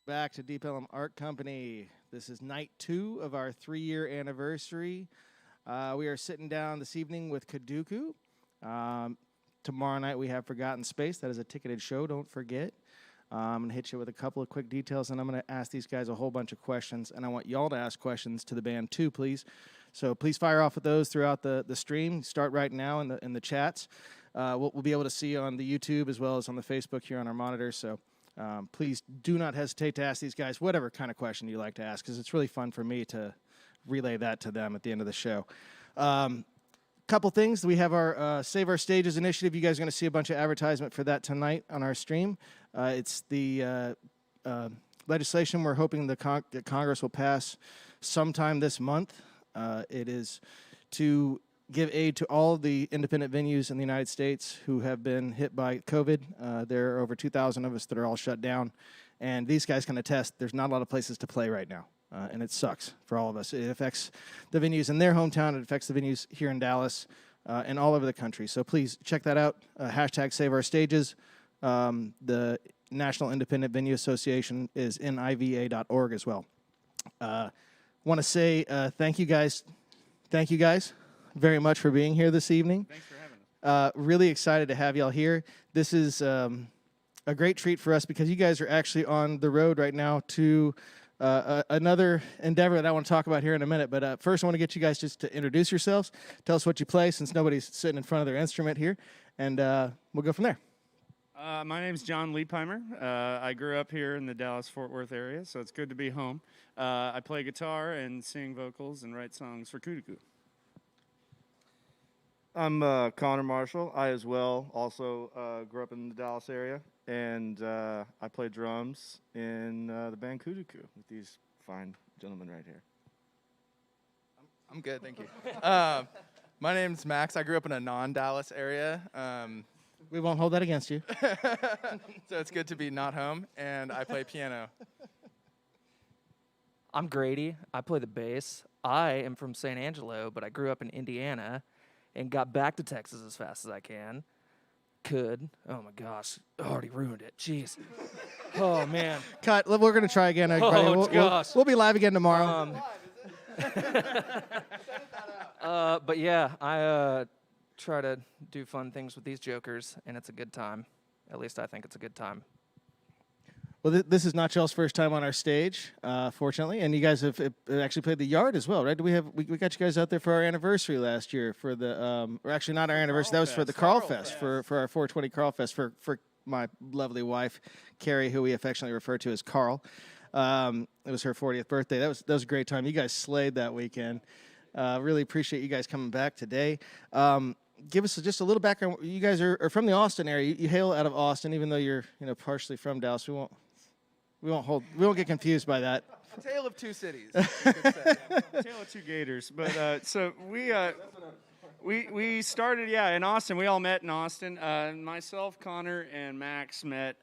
Back to Deep Ellum Art Company. This is night 2 of our 3-year anniversary. We are sitting down this evening with Koodookoo. Tomorrow night we have Forgotten Space. That is a ticketed show, don't forget. I'm going to hit you with a couple of quick details, and I'm going to ask these guys a whole bunch of questions, and I want y'all to ask questions to the band too, please. So please fire off with those throughout the stream. Start right now in the chats. We'll be able to see you on the YouTube as well as on the Facebook here on our monitor, so please do not hesitate to ask these guys whatever kind of question you like to ask, because it's really fun for me to relay that to them at the end of the show. Couple things. We have our Save Our Stages initiative. You guys are going to see a bunch of advertisement for that tonight on our stream. It's the legislation we're hoping that Congress will pass sometime this month. It is to give aid to all the independent venues in the United States who have been hit by COVID. There are over 2,000 of us that are all shut down. And these guys can attest there's not a lot of places to play right now. And it sucks for all of us. It affects the venues in their hometown. It affects the venues here in Dallas and all over the country. So please check that out. Hashtag Save Our Stages. The National Independent Venue Association is niva.org as well. Want to say thank you guys. Thank you guys very much for being here this evening. Thanks for having us. Really excited to have y'all here. This is a great treat for us because you guys are actually on the road right now to another endeavor that I want to talk about here in a minute. But first, I want to get you guys just to introduce yourselves. Tell us what you play, since nobody's sitting in front of their instrument here. And we'll go from there. My name's John Liebheimer. I grew up here in the Dallas-Fort Worth area, so it's good to be home. I play guitar and sing vocals and write songs for Koodookoo. I'm Connor Marshall. I as well also grew up in the Dallas area, and I play drums in the band Koodookoo with these fine gentlemen right here. I'm good, thank you. My name's Max. I grew up in a non-Dallas area, We won't hold that against you. so it's good to be not home, and I play piano. I'm Grady. I play the bass. I am from San Angelo, but I grew up in Indiana and got back to Texas as fast as I can. Oh my gosh, already ruined it. Jeez. Oh man. Cut. We're going to try again, everybody. Oh, gosh. We'll be live again tomorrow. But yeah, I try to do fun things with these jokers, and it's a good time. At least I think it's a good time. Well, this is not y'all's first time on our stage, fortunately, and you guys have actually played the Yard as well, right? We got you guys out there for our anniversary last year for the, or actually not our anniversary, that was for the Carl Fest, for our 420 Carl Fest for my lovely wife, Carrie, who we affectionately refer to as Carl. It was her 40th birthday. That was a great time. You guys slayed that weekend. Really appreciate you guys coming back today. Give us just a little background. You guys are from the Austin area. You hail out of Austin, even though you're partially from Dallas. We won't get confused by that. A tale of two cities. Tale of two gators. But so we started, in Austin. We all met in Austin. Myself, Connor, and Max met.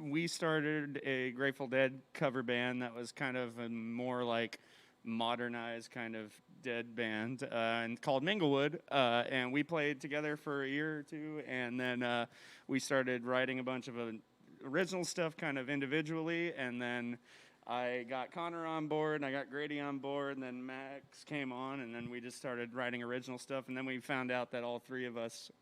We started a Grateful Dead cover band that was kind of a more like modernized kind of Dead band, and called Minglewood. And we played together for a year or two, and then we started writing a bunch of original stuff kind of individually, and then I got Connor on board, and I got Grady on board, and then Max came on, and then we just started writing original stuff, and then we found out that all three of us,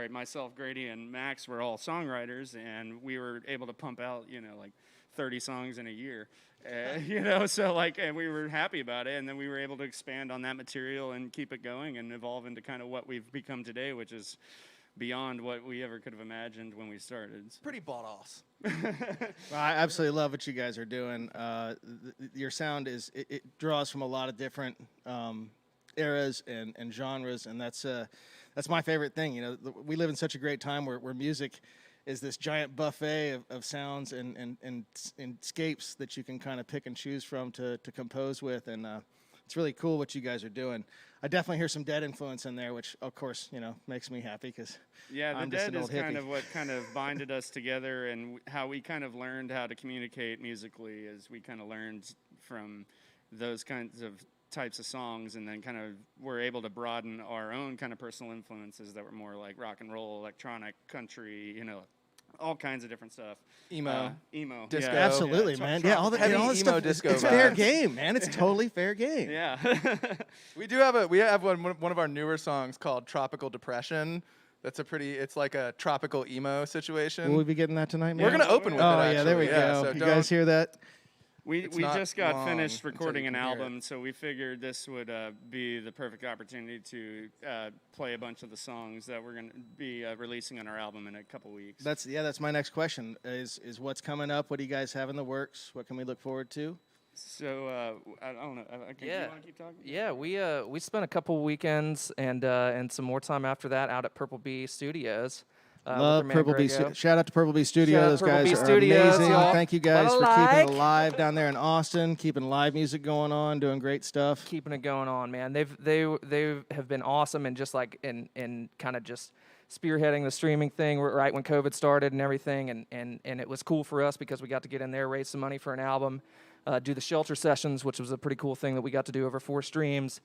myself, Grady, and Max were all songwriters, and we were able to pump out, like 30 songs in a year, and we were happy about it, and then we were able to expand on that material and keep it going and evolve into kind of what we've become today, which is beyond what we ever could have imagined when we started. It's pretty badass. Well, I absolutely love what you guys are doing. Your sound it draws from a lot of different eras and genres, and that's my favorite thing. We live in such a great time where music is this giant buffet of sounds and escapes that you can kind of pick and choose from to compose with, and it's really cool what you guys are doing. I definitely hear some Dead influence in there, which of course makes me happy because I'm just Dead an is old hippie. kind of what kind of binded us together, and how we kind of learned how to communicate musically is we kind of learned from those kinds of types of songs, and then kind of were able to broaden our own kind of personal influences that were more like rock and roll, electronic, country, all kinds of different stuff. Emo. Emo. Disco. Yeah. Absolutely, Yeah, man. Yeah, all the Heavy all this emo stuff. disco It's fair vibes. game, man. It's totally fair game. Yeah. We have one of our newer songs called Tropical Depression. That's it's like a tropical emo situation. Will we be getting that tonight, man? We're gonna open with it. Oh actually. yeah, there we go. So You don't- guys hear that? We It's not just got long finished until recording you an can hear it. album, so we figured this would be the perfect opportunity to play a bunch of the songs that we're going to be releasing on our album in a couple weeks. That's my next question. Is what's coming up? What do you guys have in the works? What can we look forward to? So I don't know. Yeah. You want to keep talking? Yeah, we spent a couple weekends and some more time after that out at Purple Bee Studios. With Love our man Purple Bee. Grego. Shout out to Purple Bee Studios. Shout out Those Purple guys Bee are Studios, amazing. y'all. Thank you guys What for a keeping it like. alive down there in Austin, keeping live music going on, doing great stuff. Keeping it going on, man. They have been awesome and just like in kind of just spearheading the streaming thing right when COVID started and everything, and it was cool for us because we got to get in there, raise some money for an album, do the shelter sessions, which was a pretty cool thing that we got to do over 4 streams.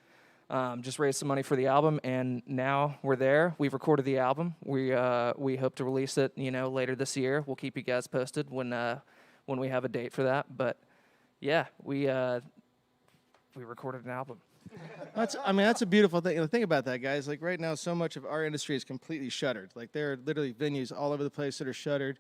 Just raise some money for the album, and now we're there. We've recorded the album. We hope to release it, later this year. We'll keep you guys posted when we have a date for that. But yeah, we recorded an album. That's a beautiful thing. The thing about that, guys, like right now, so much of our industry is completely shuttered. Like there are literally venues all over the place that are shuttered.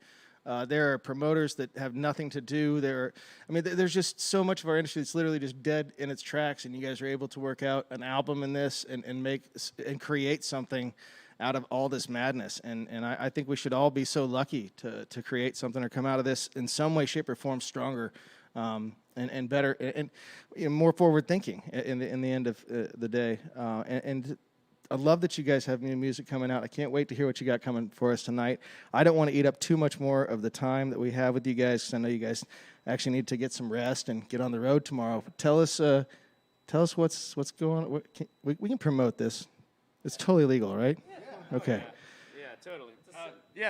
There are promoters that have nothing to do. There's just so much of our industry that's literally just dead in its tracks, and you guys are able to work out an album in this and create something out of all this madness. And I think we should all be so lucky to create something or come out of this in some way, shape, or form stronger. And better and more forward thinking in the end of the day. And I love that you guys have new music coming out. I can't wait to hear what you got coming for us tonight. I don't want to eat up too much more of the time that we have with you guys, because I know you guys actually need to get some rest and get on the road tomorrow. But tell us what's going on. We can promote this. It's totally legal, right? Yeah. Okay. Yeah, totally.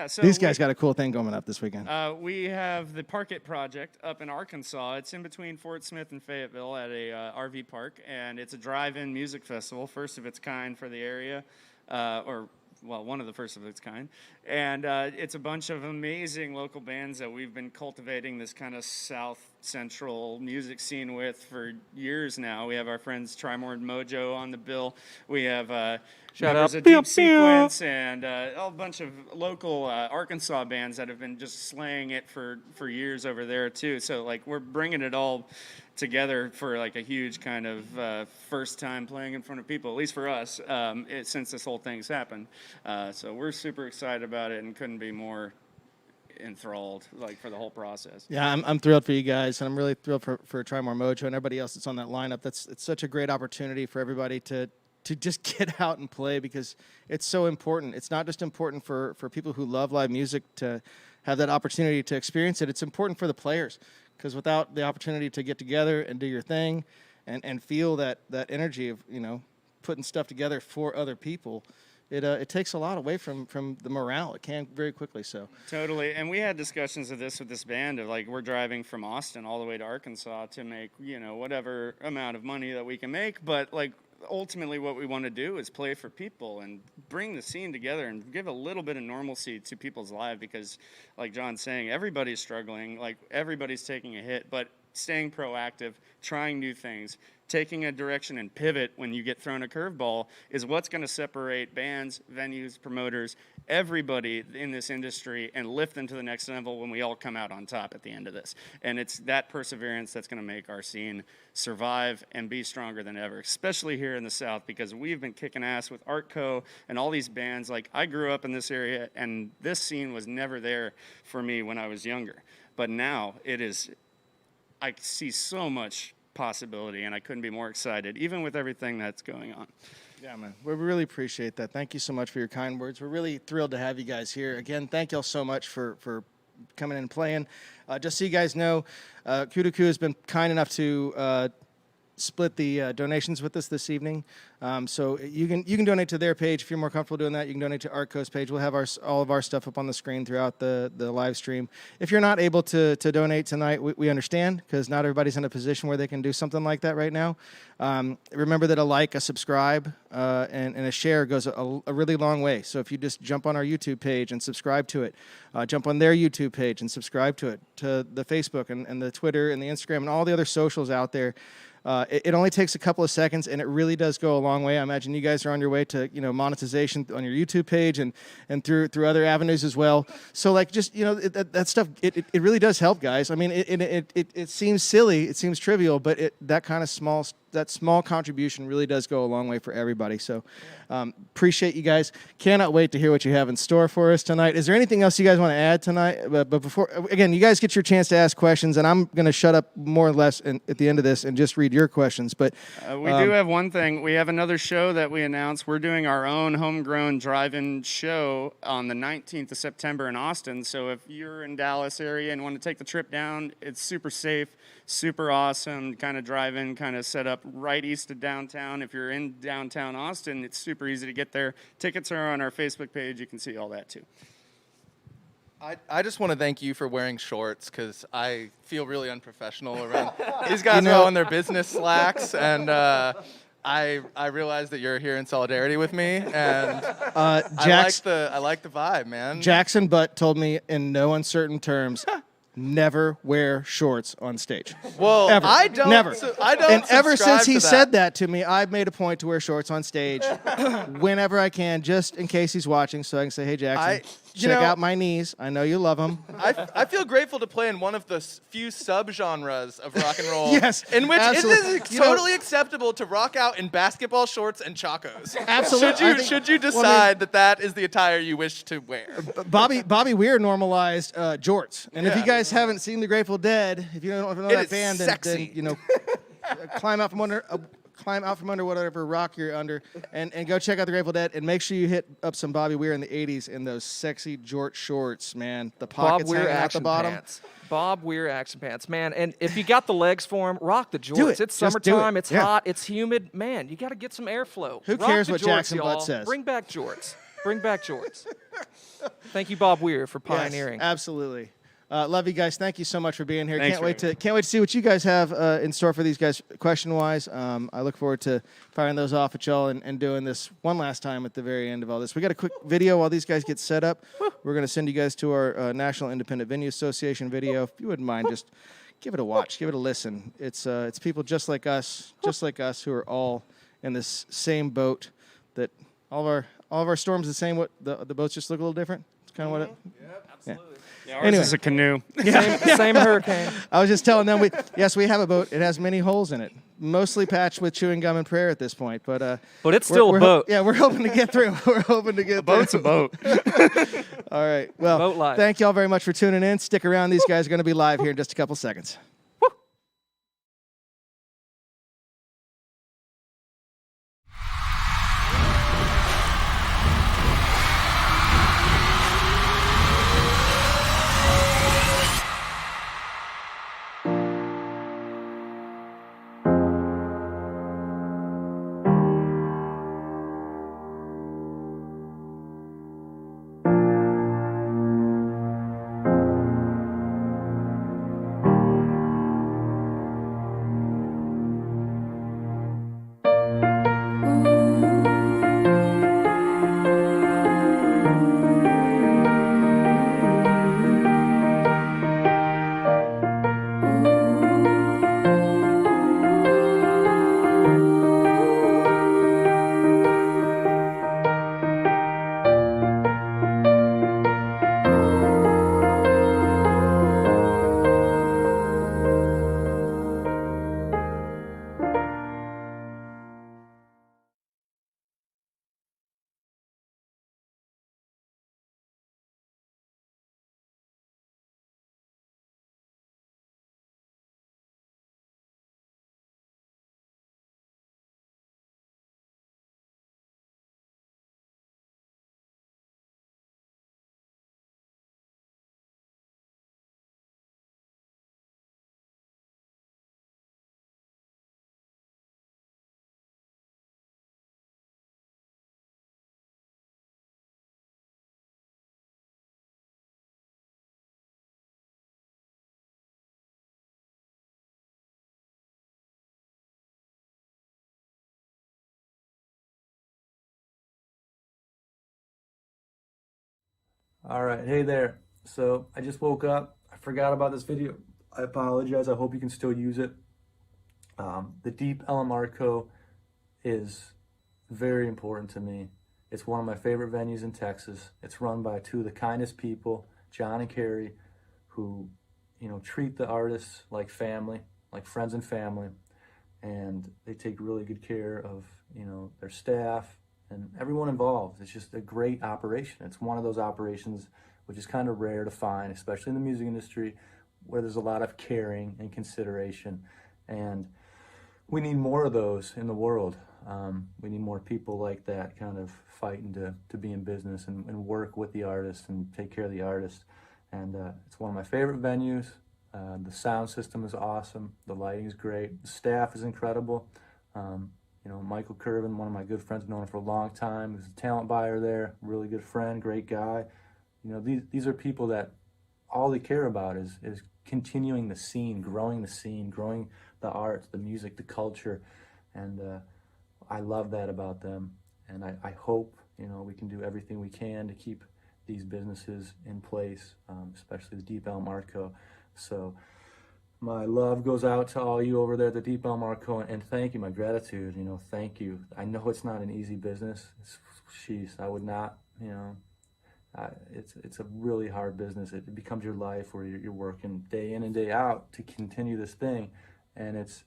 So these guys got a cool thing going up this weekend. We have the Park It Project up in Arkansas. It's in between Fort Smith and Fayetteville at a RV park, and it's a drive-in music festival, first of its kind for the area, one of the first of its kind. And it's a bunch of amazing local bands that we've been cultivating this kind of South Central music scene with for years now. We have our friends Trimore and Mojo on the bill. We have members of Deep Sequence and a bunch of local Arkansas bands that have been just slaying it for years over there too. So like we're bringing it all together for like a huge kind of first time playing in front of people, at least for us, since this whole thing's happened. So we're super excited about it and couldn't be more enthralled for the whole process. Yeah, I'm thrilled for you guys, and I'm really thrilled for Trimore Mojo and everybody else that's on that lineup. It's such a great opportunity for everybody to just get out and play, because it's so important. It's not just important for people who love live music to have that opportunity to experience it. It's important for the players, because without the opportunity to get together and do your thing and feel that energy of putting stuff together for other people, it takes a lot away from the morale. It can very quickly. So totally. And we had discussions of this with this band of we're driving from Austin all the way to Arkansas to make whatever amount of money that we can make, but ultimately what we want to do is play for people and bring the scene together and give a little bit of normalcy to people's lives, because like John's saying, everybody's struggling, everybody's taking a hit, but staying proactive, trying new things, taking a direction and pivot when you get thrown a curveball is what's going to separate bands, venues, promoters, everybody in this industry, and lift them to the next level when we all come out on top at the end of this. And it's that perseverance that's going to make our scene survive and be stronger than ever, especially here in the South, because we've been kicking ass with Artco and all these bands. I grew up in this area, and this scene was never there for me when I was younger. But now it is. I see so much possibility, and I couldn't be more excited, even with everything that's going on. yeah, man, we really appreciate that. Thank you so much for your kind words. We're really thrilled to have you guys here. Again, thank y'all so much for coming in and playing. Just so you guys know, Koodookoo has been kind enough to split the donations with us this evening. So you can donate to their page if you're more comfortable doing that. You can donate to Artco's page. We'll have all of our stuff up on the screen throughout the live stream. If you're not able to donate tonight, we understand, because not everybody's in a position where they can do something like that right now. Remember that a like, a subscribe, and a share goes a really long way. So if you just jump on our YouTube page and subscribe to it, jump on their YouTube page and subscribe to it, to the Facebook and the Twitter and the Instagram and all the other socials out there. It only takes a couple of seconds, and it really does go a long way. I imagine you guys are on your way to monetization on your YouTube page and through other avenues as well. So like just that stuff, it really does help, guys. I mean, it seems silly, it seems trivial, but that small contribution really does go a long way for everybody. So appreciate you guys. Cannot wait to hear what you have in store for us tonight. Is there anything else you guys want to add tonight? But before, again, you guys get your chance to ask questions, and I'm going to shut up more or less at the end of this and just read your questions. But we do have one thing. We have another show that we announced. We're doing our own homegrown drive-in show on the 19th of September in Austin. So if you're in Dallas area and want to take the trip down, it's super safe, super awesome, kind of drive-in, kind of set up right east of downtown. If you're in downtown Austin, it's super easy to get there. Tickets are on our Facebook page. You can see all that too. I just want to thank you for wearing shorts, because I feel really unprofessional around. These guys are all in their business slacks, and I realize that you're here in solidarity with me, and I like the vibe, man. Jackson Butt told me in no uncertain terms, never wear shorts on stage. Well, ever. I don't. Never. I don't. And ever since he that. said that to me, I've made a point to wear shorts on stage whenever I can, just in case he's watching, so I can say, "Hey, Jackson, check out my knees. I know you love them." I feel grateful to play in one of the few subgenres of rock and roll. Yes, in which absolutely. it is totally acceptable to rock out in basketball shorts and chacos. Absolutely. Should you decide that is the attire you wish to wear? Bobby Weir normalized jorts, and if you guys haven't seen the Grateful Dead, if you don't know that band, then climb out from under whatever rock you're under, and go check out the Grateful Dead, and make sure you hit up some Bobby Weir in the '80s in those sexy jort shorts, man. The pockets hanging out the bottom. Bob Weir action pants, man. And if you got the legs for him, rock the jorts. Do it. It's Just do summertime. it. It's Yeah. hot. It's humid. Man, you got to get some airflow. Who Rock cares the what jorts, Jackson y'all. Butt says? Bring back jorts. Bring back jorts. Thank you, Bob Weir, for pioneering. Yes, absolutely. Love you guys. Thank you so much for being here. Thanks, Can't wait to see what you guys have in store for these guys question-wise. I look forward to firing those off at y'all and doing this one last time at the very end of all this. We got a quick video while these guys get set up. We're going to send you guys to our National Independent Venue Association video. If you wouldn't mind, just give it a watch, give it a listen. It's people just like us who are all in this same boat. That all of our storms the same. What the boats just look a little different. It's kind of what it. Yep, absolutely. Yeah, ours Anyway. is a canoe. Same hurricane. I was just telling them, we have a boat. It has many holes in it, mostly patched with chewing gum and prayer at this point. But it's still a boat. We're hoping to get through. We're hoping to get through. Boat's a boat. All right. Well, Boat life. thank y'all very much for tuning in. Stick around. These guys are going to be live here in just a couple seconds. All right, hey there. So I just woke up. I forgot about this video. I apologize. I hope you can still use it. The Deep Ellum Arco is very important to me. It's one of my favorite venues in Texas. It's run by two of the kindest people, John and Carrie, who, treat the artists like family, like friends and family, and they take really good care of, their staff and everyone involved. It's just a great operation. It's one of those operations which is kind of rare to find, especially in the music industry, where there's a lot of caring and consideration. And we need more of those in the world. We need more people like that kind of fighting to be in business and work with the artist and take care of the artist. And it's one of my favorite venues. The sound system is awesome. The lighting is great. The staff is incredible. Michael Curvin, one of my good friends, known him for a long time. He's a talent buyer there, really good friend, great guy. These are people that all they care about is continuing the scene, growing the arts, the music, the culture. And I love that about them. And I hope, we can do everything we can to keep these businesses in place, especially the Deep Ellum Arco. So my love goes out to all you over there at the Deep Ellum Arco, and thank you, my gratitude, thank you. I know it's not an easy business. I would not, it's a really hard business. It becomes your life where you're working day in and day out to continue this thing, and it's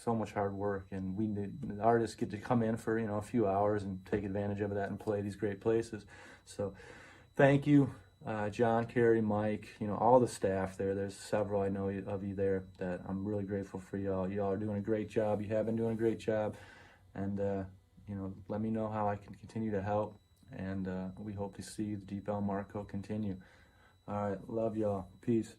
so much hard work, and the artists get to come in for a few hours and take advantage of that and play these great places. So thank you, John, Carrie, Mike, all the staff there. There's several I know of you there that I'm really grateful for y'all. Y'all are doing a great job. You have been doing a great job, and let me know how I can continue to help, and we hope to see the Deep Ellum Arco continue. All right, love y'all. Peace.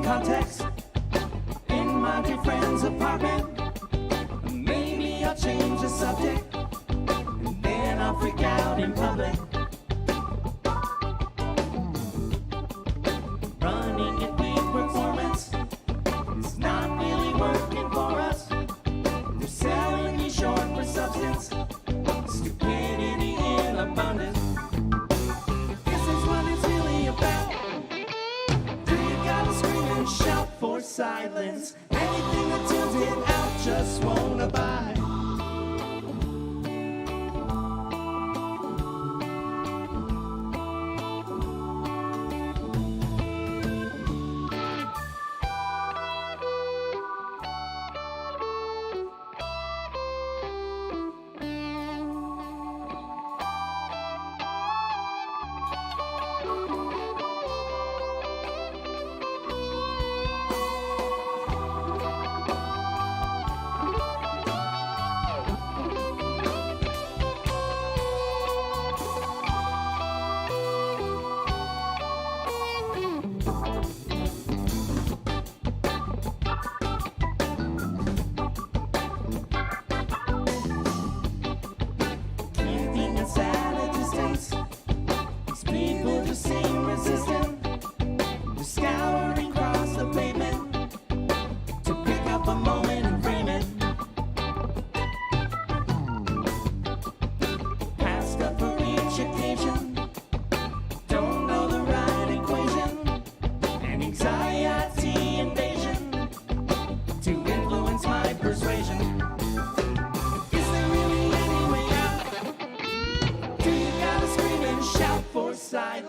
context in my dear friend's apartment. Maybe I'll change the subject and then I'll freak out in public. Running a big performance is not really working for us. They're selling you short for substance, stupidity in abundance. Guess that's what it's really about. Do you gotta scream and shout for silence? Anything that tunes it out just won't abide.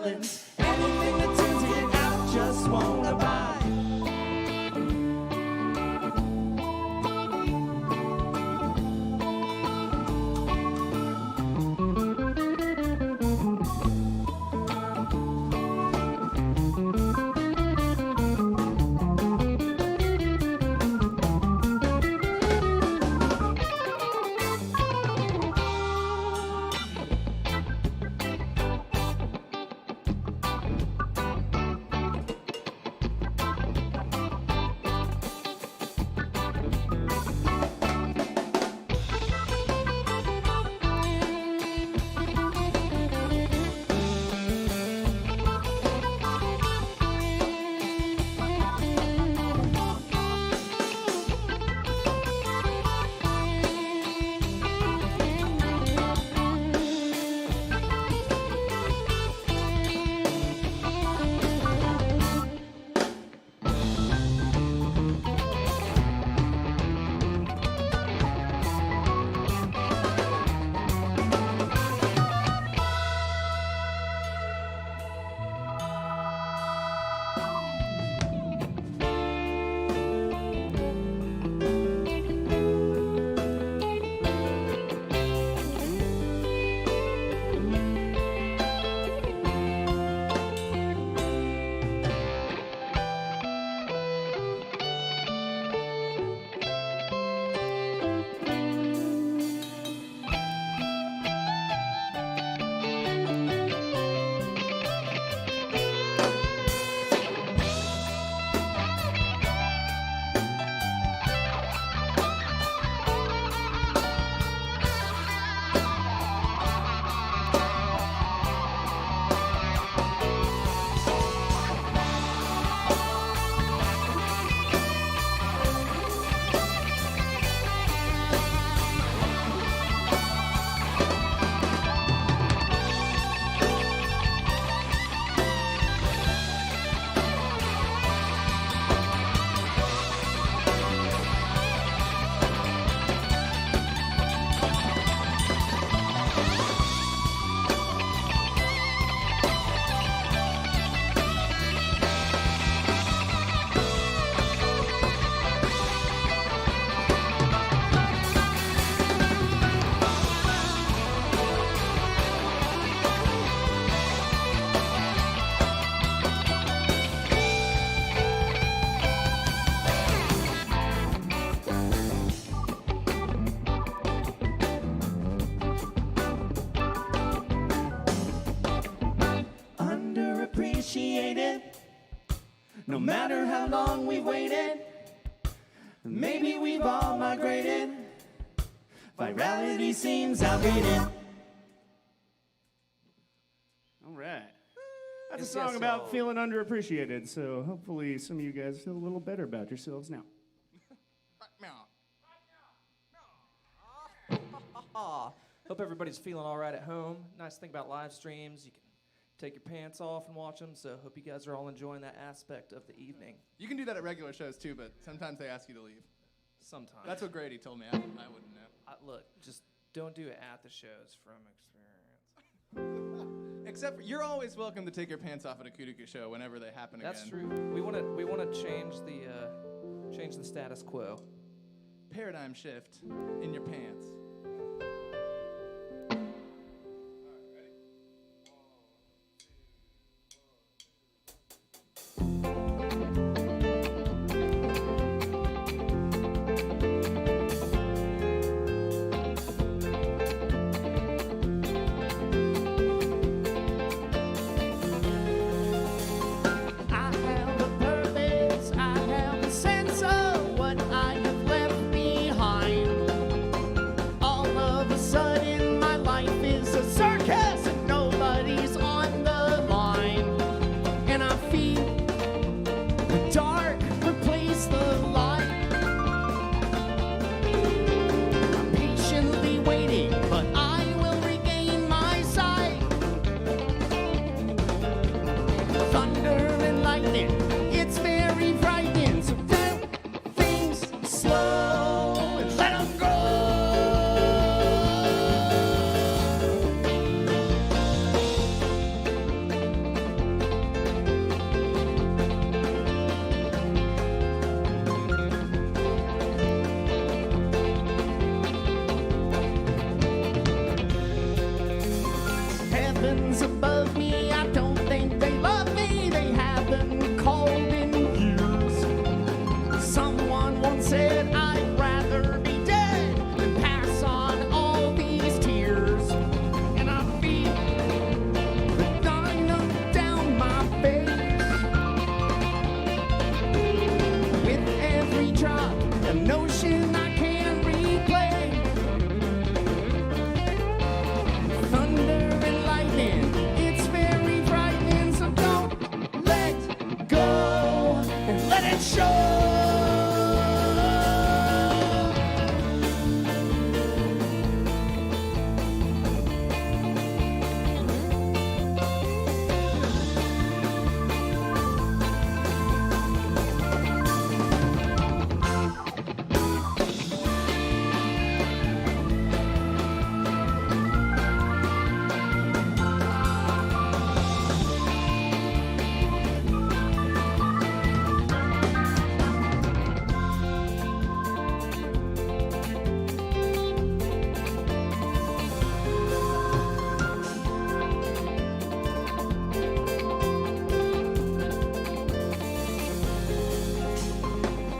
violence. Anything that turns it out just won't abide. Underappreciated. No matter how long we've waited, maybe we've all migrated. Virality seems outdated. All right. That's a song about feeling underappreciated, so hopefully some of you guys feel a little better about yourselves now. Hope everybody's feeling all right at home. Nice thing about live streams, you can take your pants off and watch them, so hope you guys are all enjoying that aspect of the evening. You can do that at regular shows too, but sometimes they ask you to leave. Sometimes. That's what Grady told me. I wouldn't know. Look, just don't do it at the shows from experience. Except for, you're always welcome to take your pants off at a Koodookoo show whenever they happen That's again. true. We want to change the status quo. Paradigm shift in your pants. I have a purpose, I have a sense of what I have left behind. heavens above me, I don't think they love me. They haven't called in years. Someone once said I'd rather be dead than pass on all these tears. And I feel the dynamite down my face. With every drop, a notion I can't replay. Thunder and lightning, it's very frightening. So don't let go and let it show.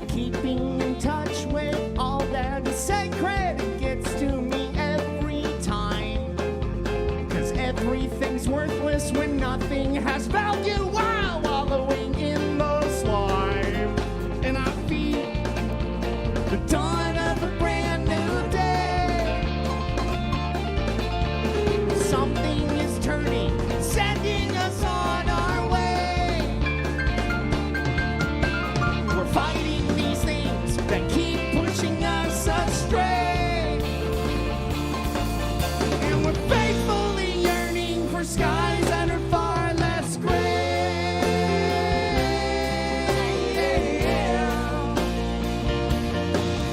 Keeping in touch with all that is sacred, it gets to me every time. 'Cause everything's worthless when nothing has value while wallowing in the slime. And I feel the dawn of a brand new day. Something is turning, sending us on our way. We're fighting these things that keep pushing us astray. And we're faithfully yearning for skies that are far less gray.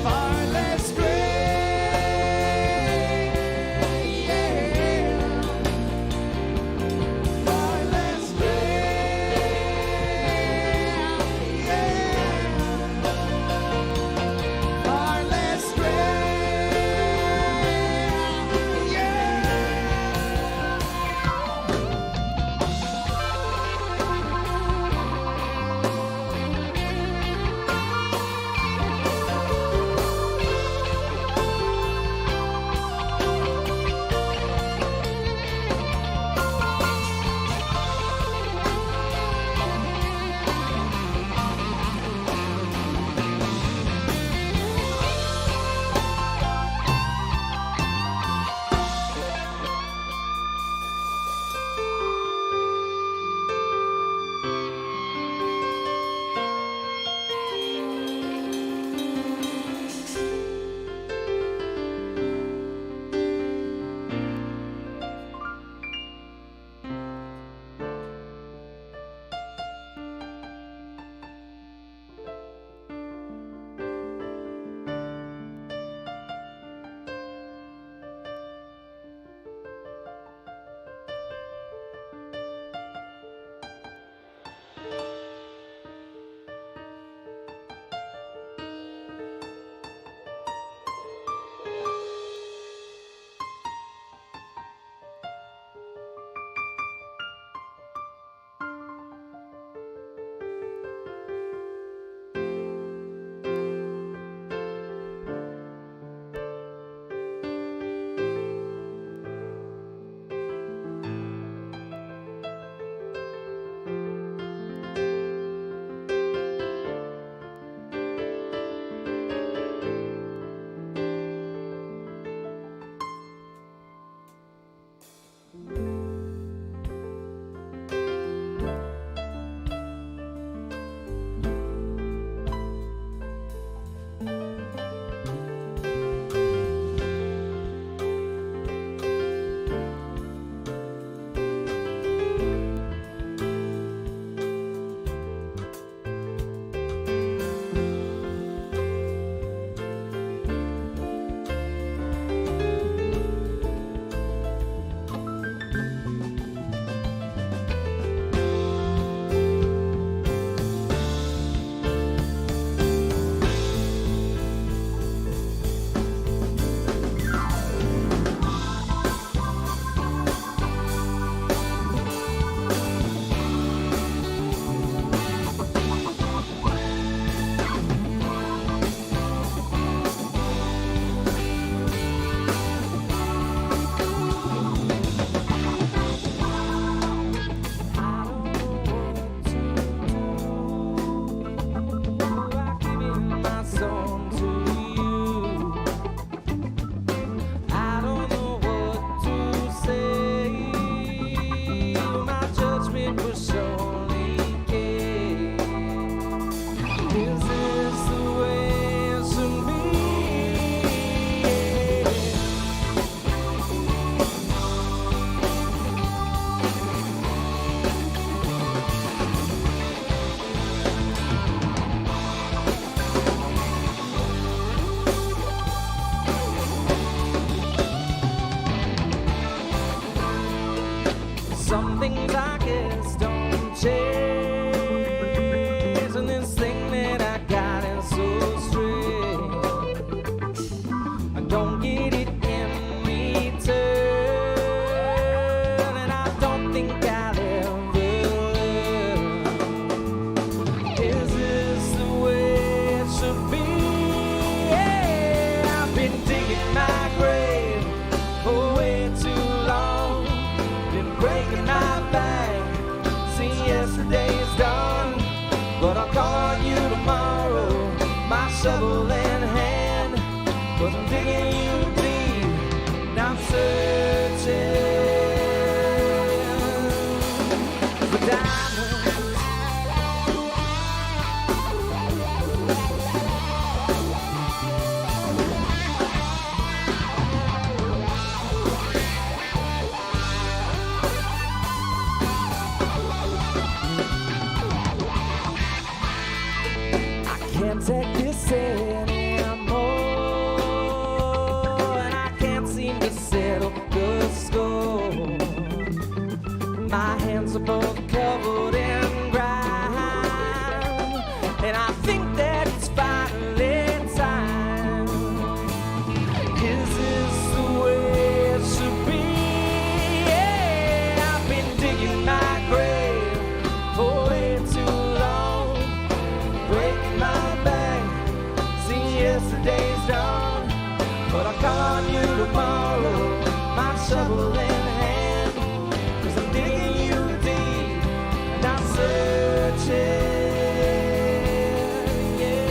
Far less gray. Far less gray. Far less gray. I'm searching for diamonds. Can't take this anymore, and I can't seem to settle the score. My hands are both covered in grime, and I think that it's finally time. Is this the way it should be? Yeah, I've been digging my grave for way too long, breaking my back, see yesterday's dawn. But I'll call on you tomorrow, my shovel in hand, 'cause I'm digging you deep and I'm searching, yeah.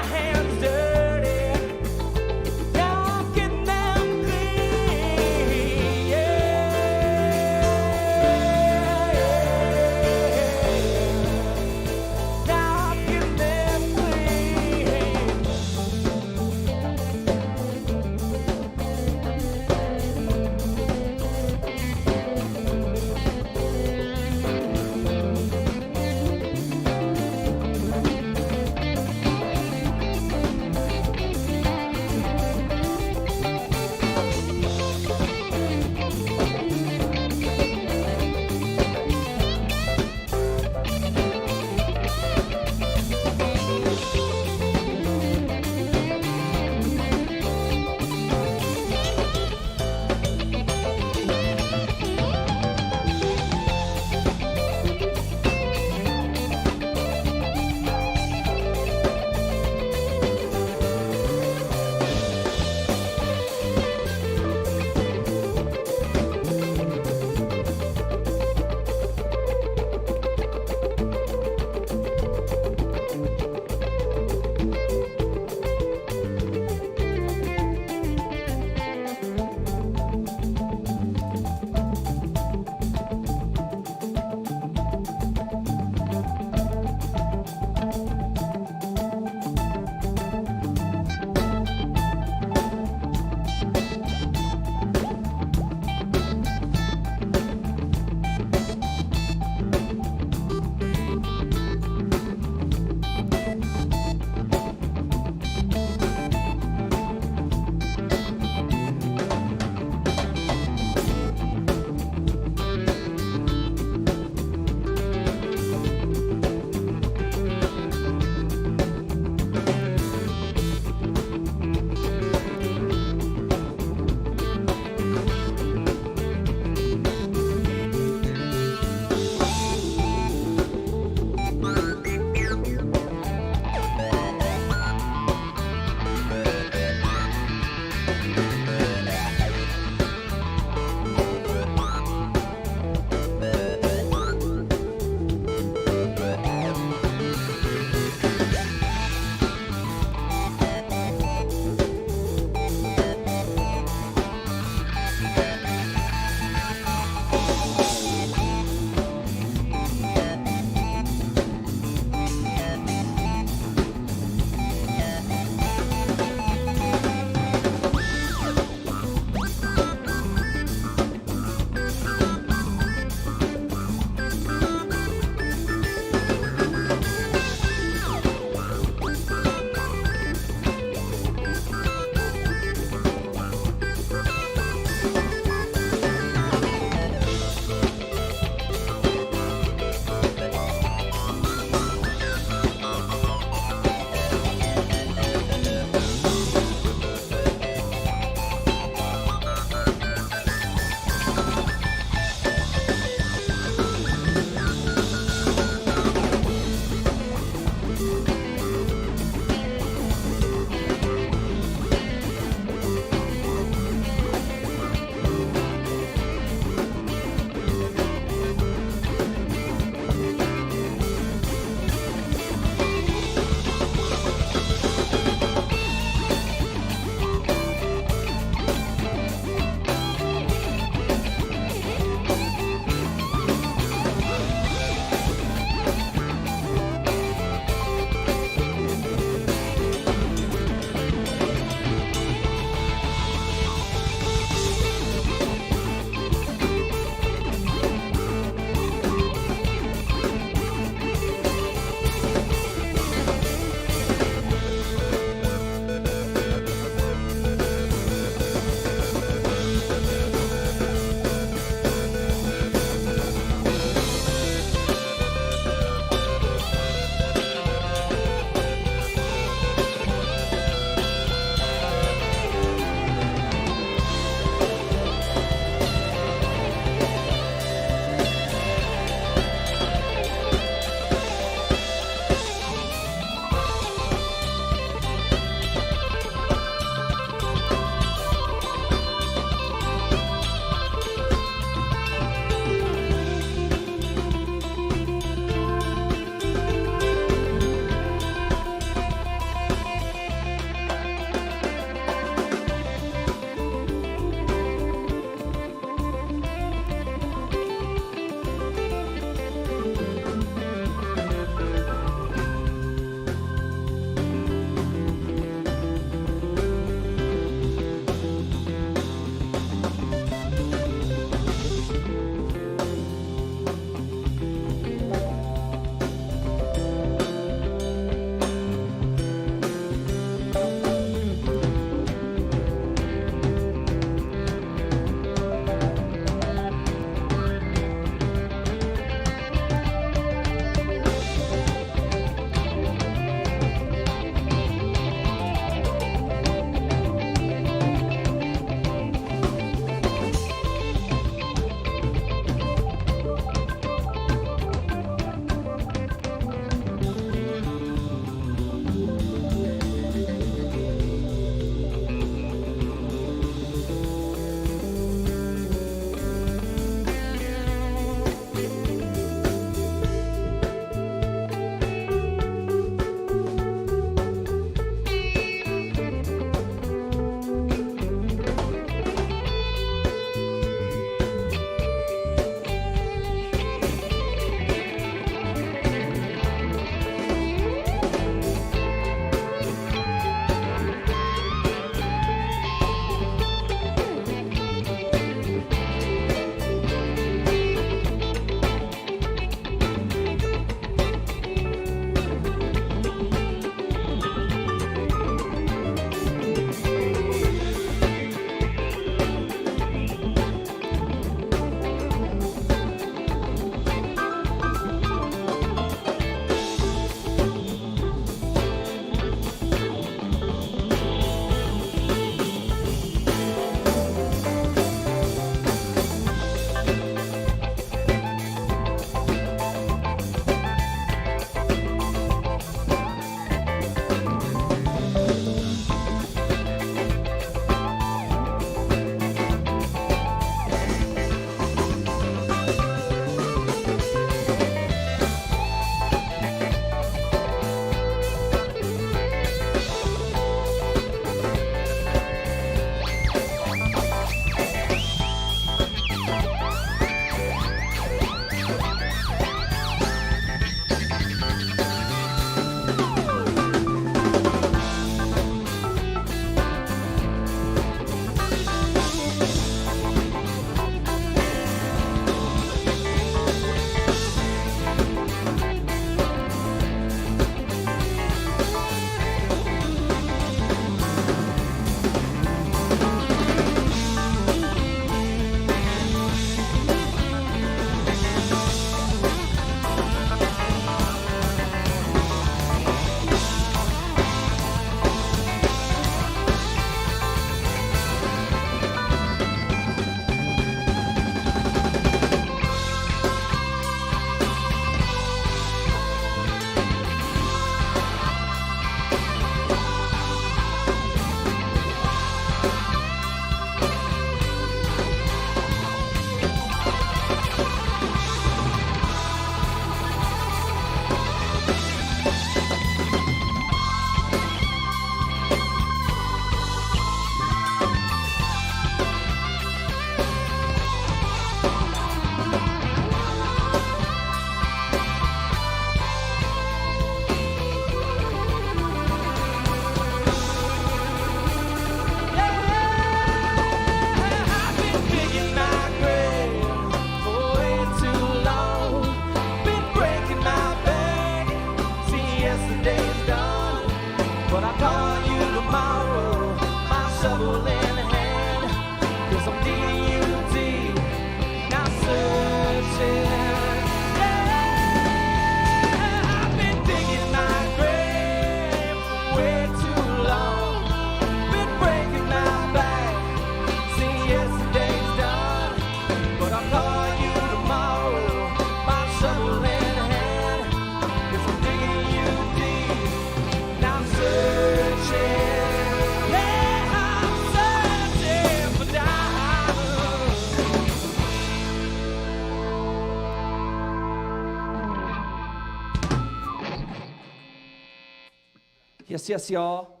Yes, y'all.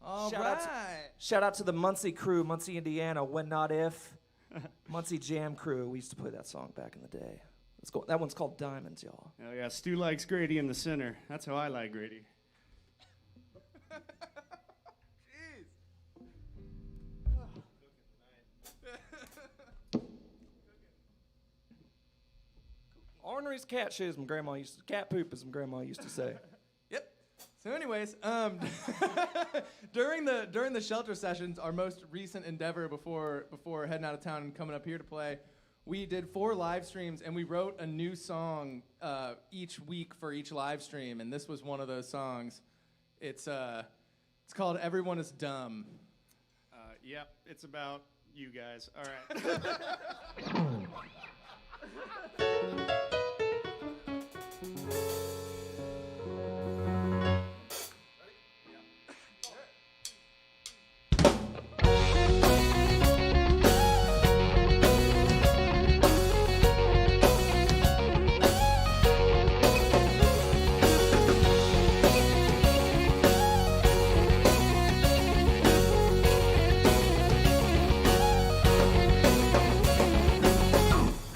All Shout right. out to- Shout out to the Muncie crew, Muncie, Indiana. When Not If. Muncie Jam crew. We used to play that song back in the day. Let's go. That one's called Diamonds, y'all. Oh yeah, Stu likes Grady in the center. That's how I like Grady. Ornery's cat shit, as my grandma used to. Cat poop, as my grandma used to say. Yep. So, anyways, during the shelter sessions, our most recent endeavor before heading out of town and coming up here to play, we did 4 live streams, and we wrote a new song each week for each live stream, and this was one of those songs. It's called "Everyone Is Dumb." Yep, it's about you guys. All right.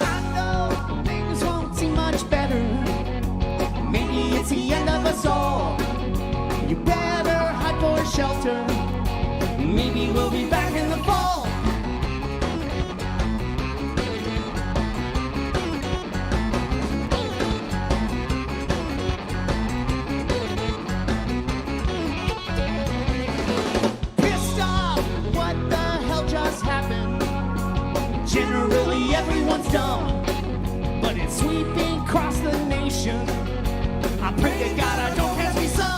I know things won't seem much better. Maybe it's the end of us all. You better hide for shelter. Maybe we'll be back in the fall. Pissed off, what the hell just happened? Generally, everyone's dumb, but it's sweeping across the nation. I pray to God I don't catch me some.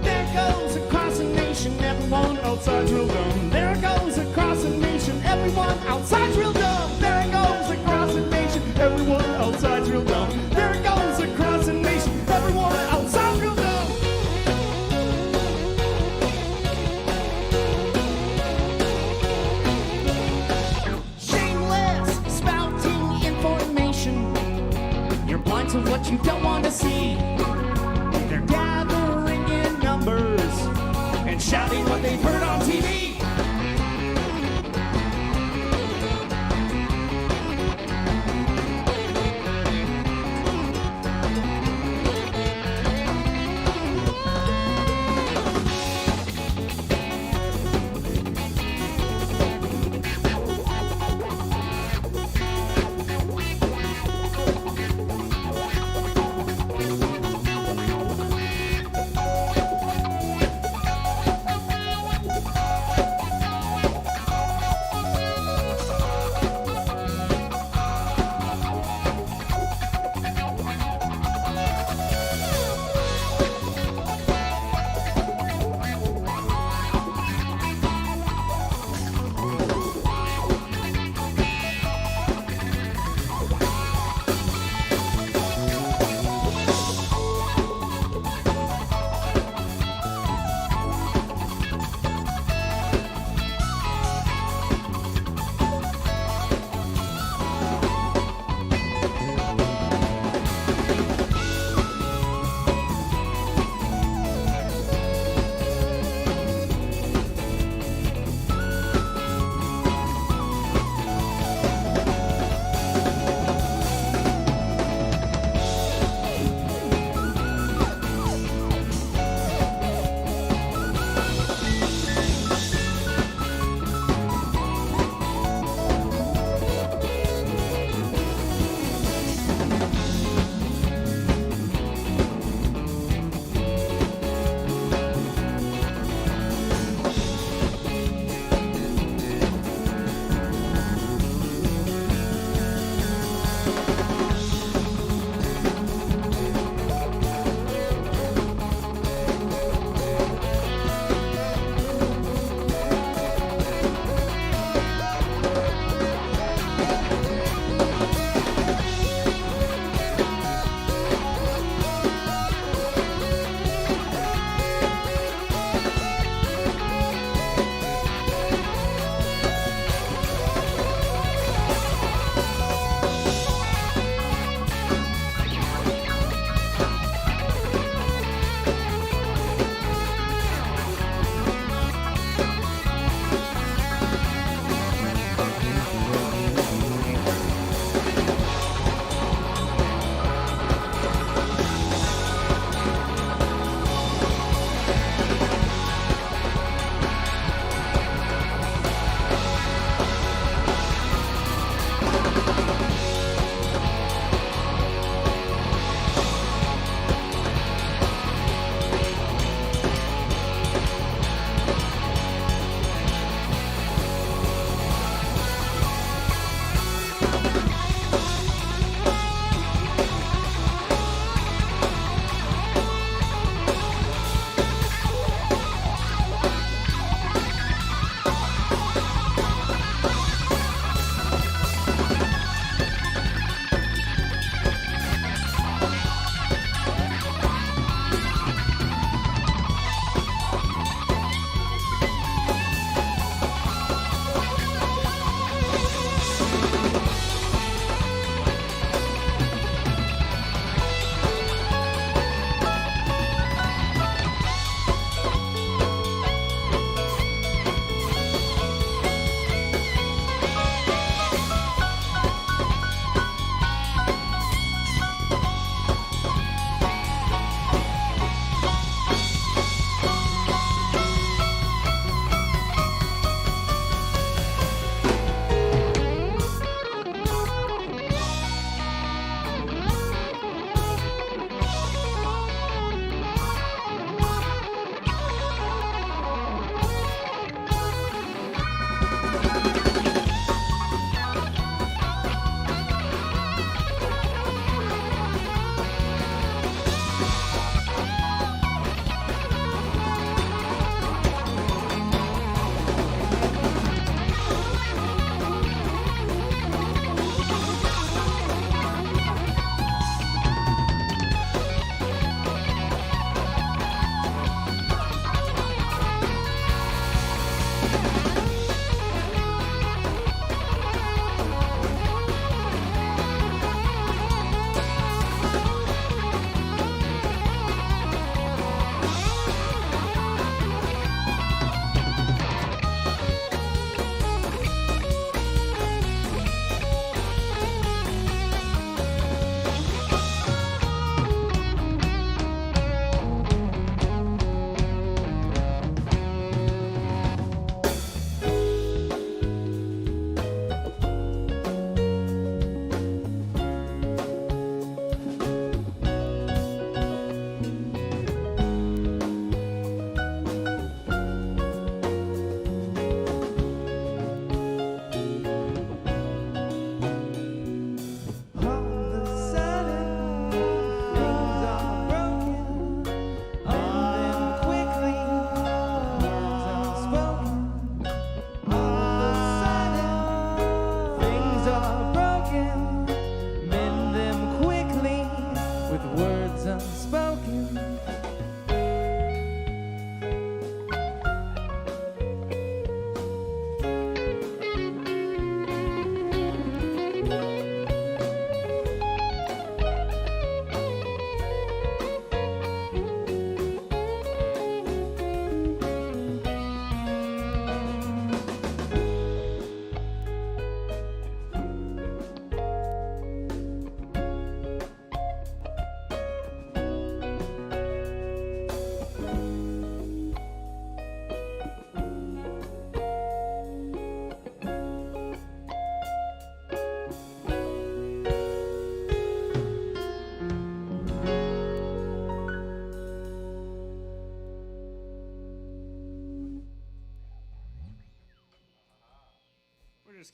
There goes across the nation, everyone outside's real dumb. There goes across the nation, everyone outside's real dumb. There goes across the nation, everyone outside's real dumb. There goes across the nation, everyone outside's real dumb. Shameless spouting information. You're blind to what you don't want to see. They're gathering in numbers and shouting what they've heard on TV.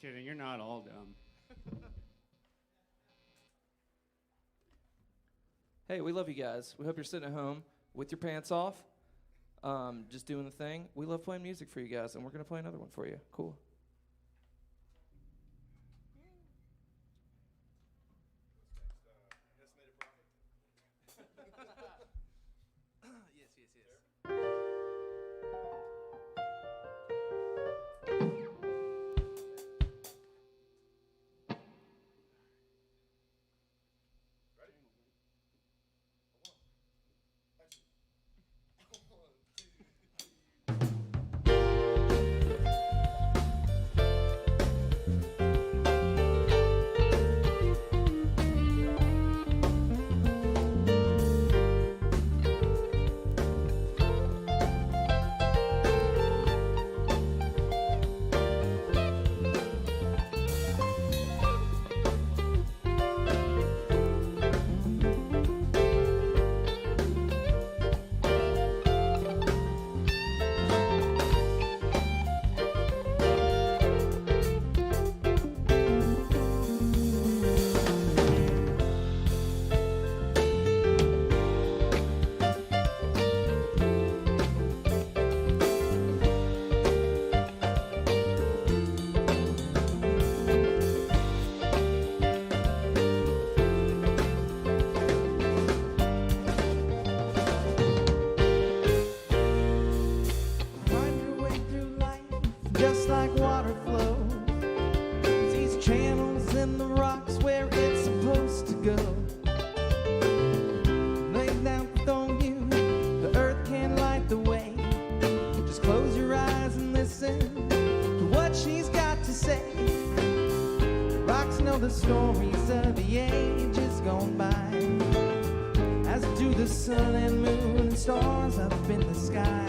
Just kidding. You're not all dumb. Hey, we love you guys. We hope you're sitting at home with your pants off, just doing the thing. We love playing music for you guys, and we're going to play another one for you. Cool. Find your way through life just like water flows. These channels in the rocks where it's supposed to go. Laid down for you, the earth can light the way. Just close your eyes and listen to what she's got to say. Rocks know the stories of the ages gone by, as do the sun and moon and stars up in the sky.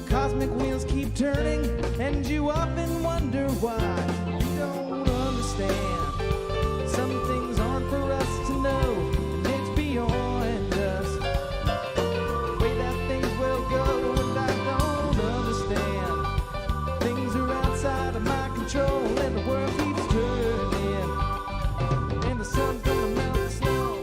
Cosmic wheels keep turning, and you often wonder why. You don't understand. Some things aren't for us to know. It's beyond us. The way that things will go, and I don't understand. Things are outside of my control, and the world keeps turning, and the sun's gonna melt the snow.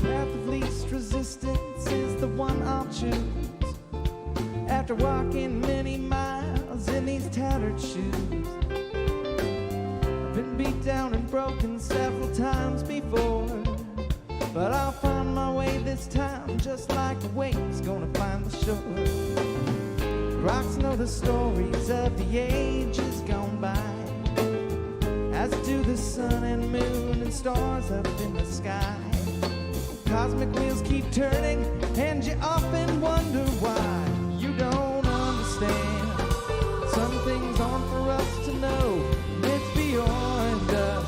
Path of least resistance is the one I'll choose. After walking many miles in these tattered shoes, I've been beat down and broken several times before, but I'll find my way this time, just like the wave's gonna find the shore. Rocks know the stories of the ages gone by, as do the sun and moon and stars up in the sky. Cosmic wheels keep turning, and you often wonder why. You don't understand. Some things aren't for us to know. It's beyond us.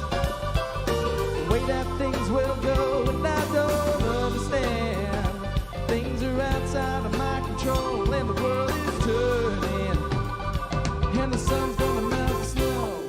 The way that things will go, and I don't understand. Things are outside of my control, and the world is turning, and the sun's gonna melt the snow.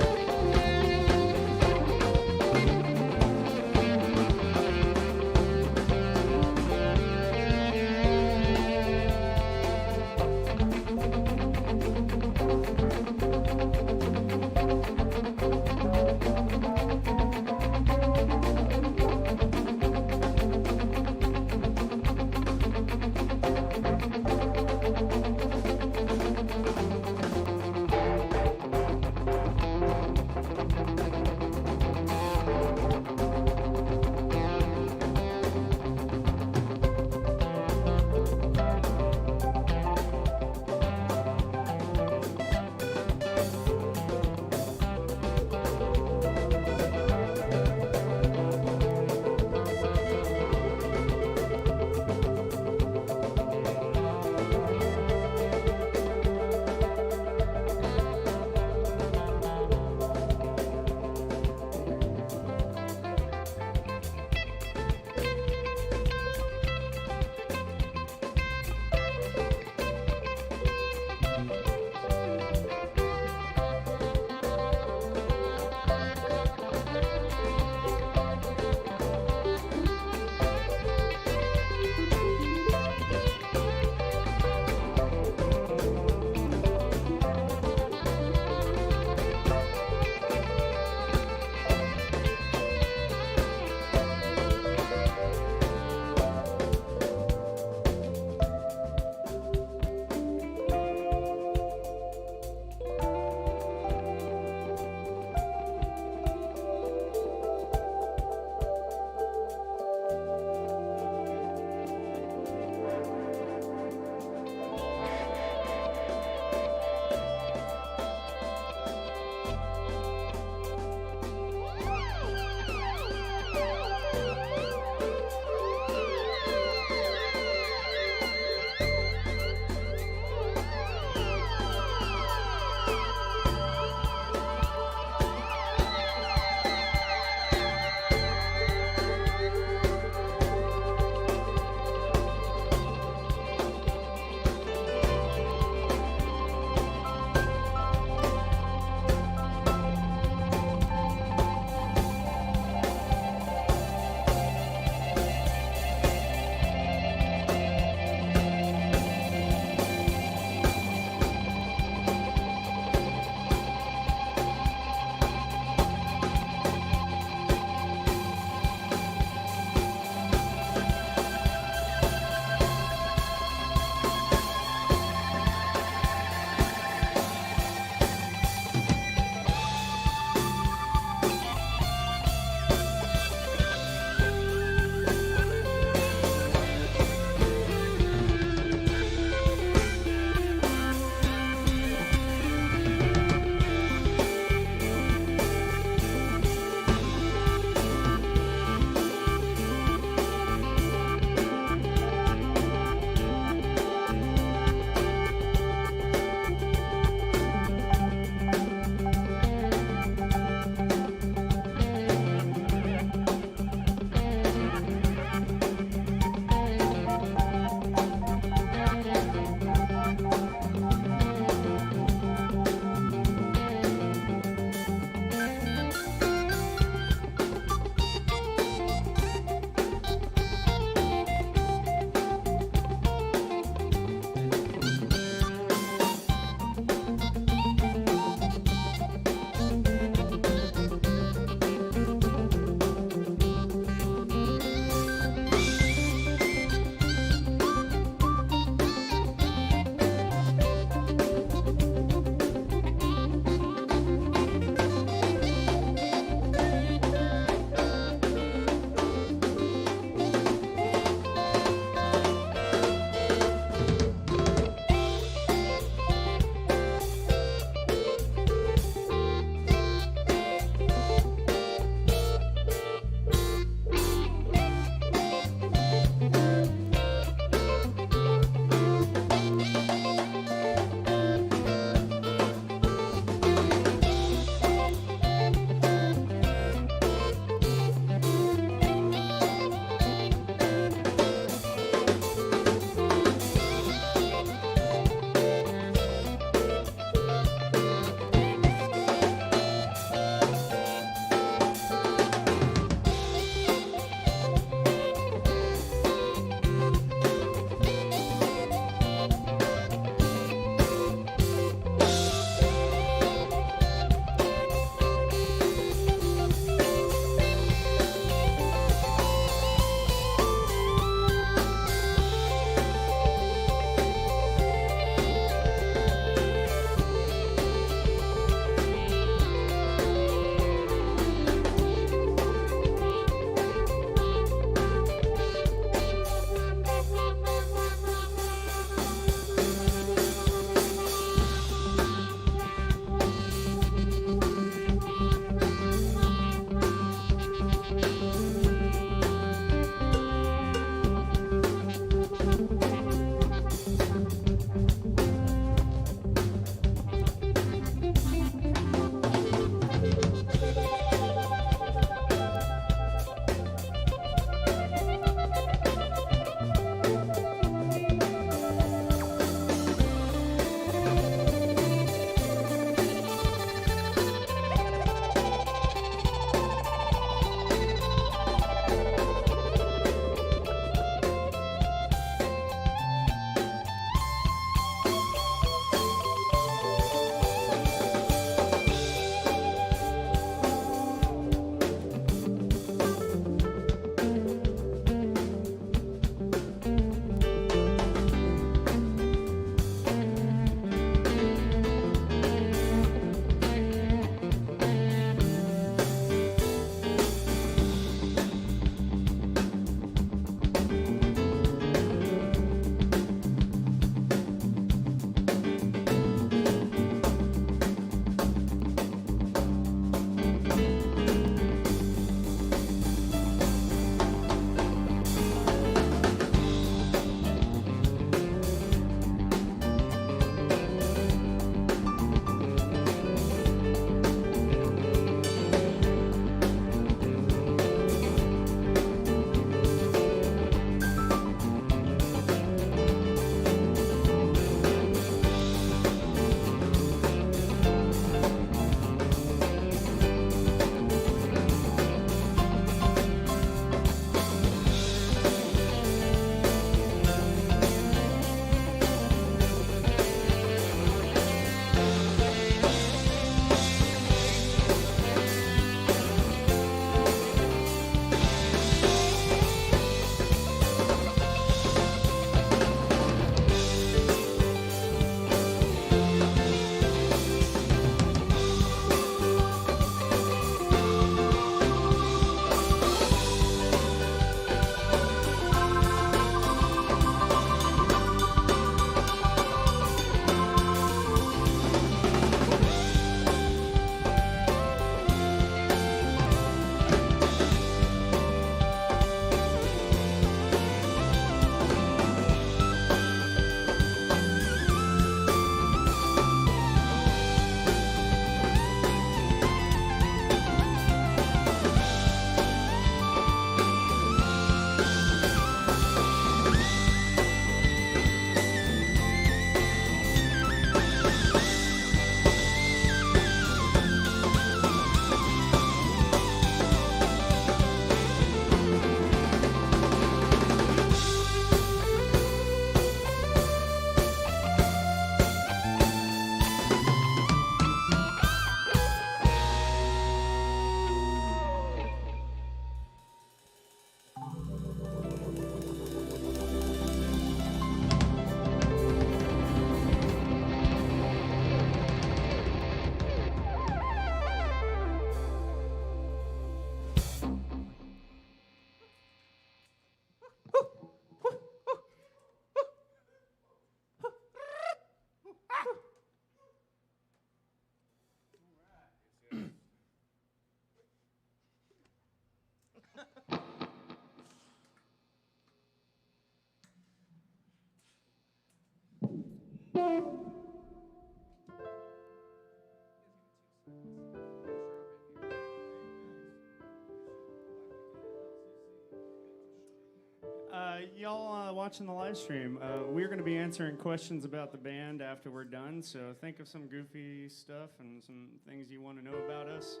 Y'all watching the live stream, we're going to be answering questions about the band after we're done, so think of some goofy stuff and some things you want to know about us.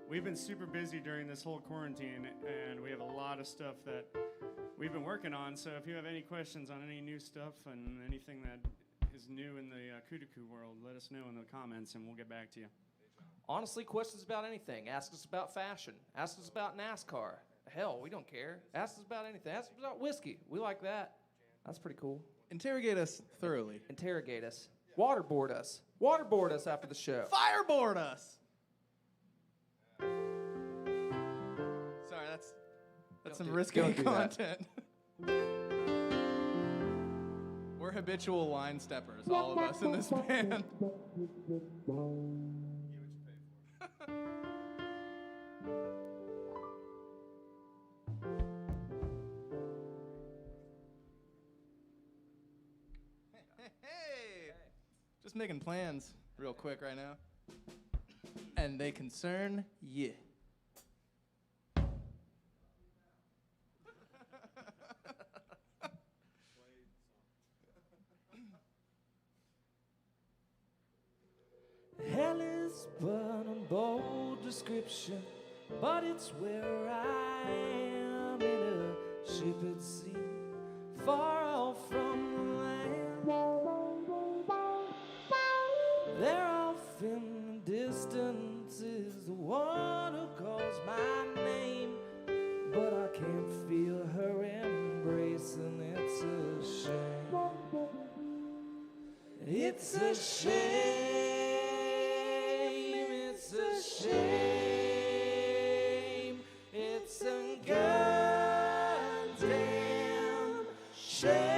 We've been super busy during this whole quarantine, and we have a lot of stuff that we've been working on, so if you have any questions on any new stuff and anything that is new in the Koodookoo world, let us know in the comments, and we'll get back to you. Honestly, questions about anything. Ask us about fashion. Ask us about NASCAR. Hell, we don't care. Ask us about anything. Ask us about whiskey. We like that. That's pretty cool. Interrogate us thoroughly. Interrogate us. Waterboard us. Waterboard us after the show. Fireboard us. Sorry, that's some risky Don't do that. content. We're habitual line steppers, all of us in this band. Hey! Just making plans real quick right now. And they concern you. Hell is but a bold description, but it's where I am in a ship at sea, far off from the land. There off in the distance is the one who calls my name, but I can't feel her embrace, and it's a shame. It's a shame. It's a shame. It's a goddamn shame.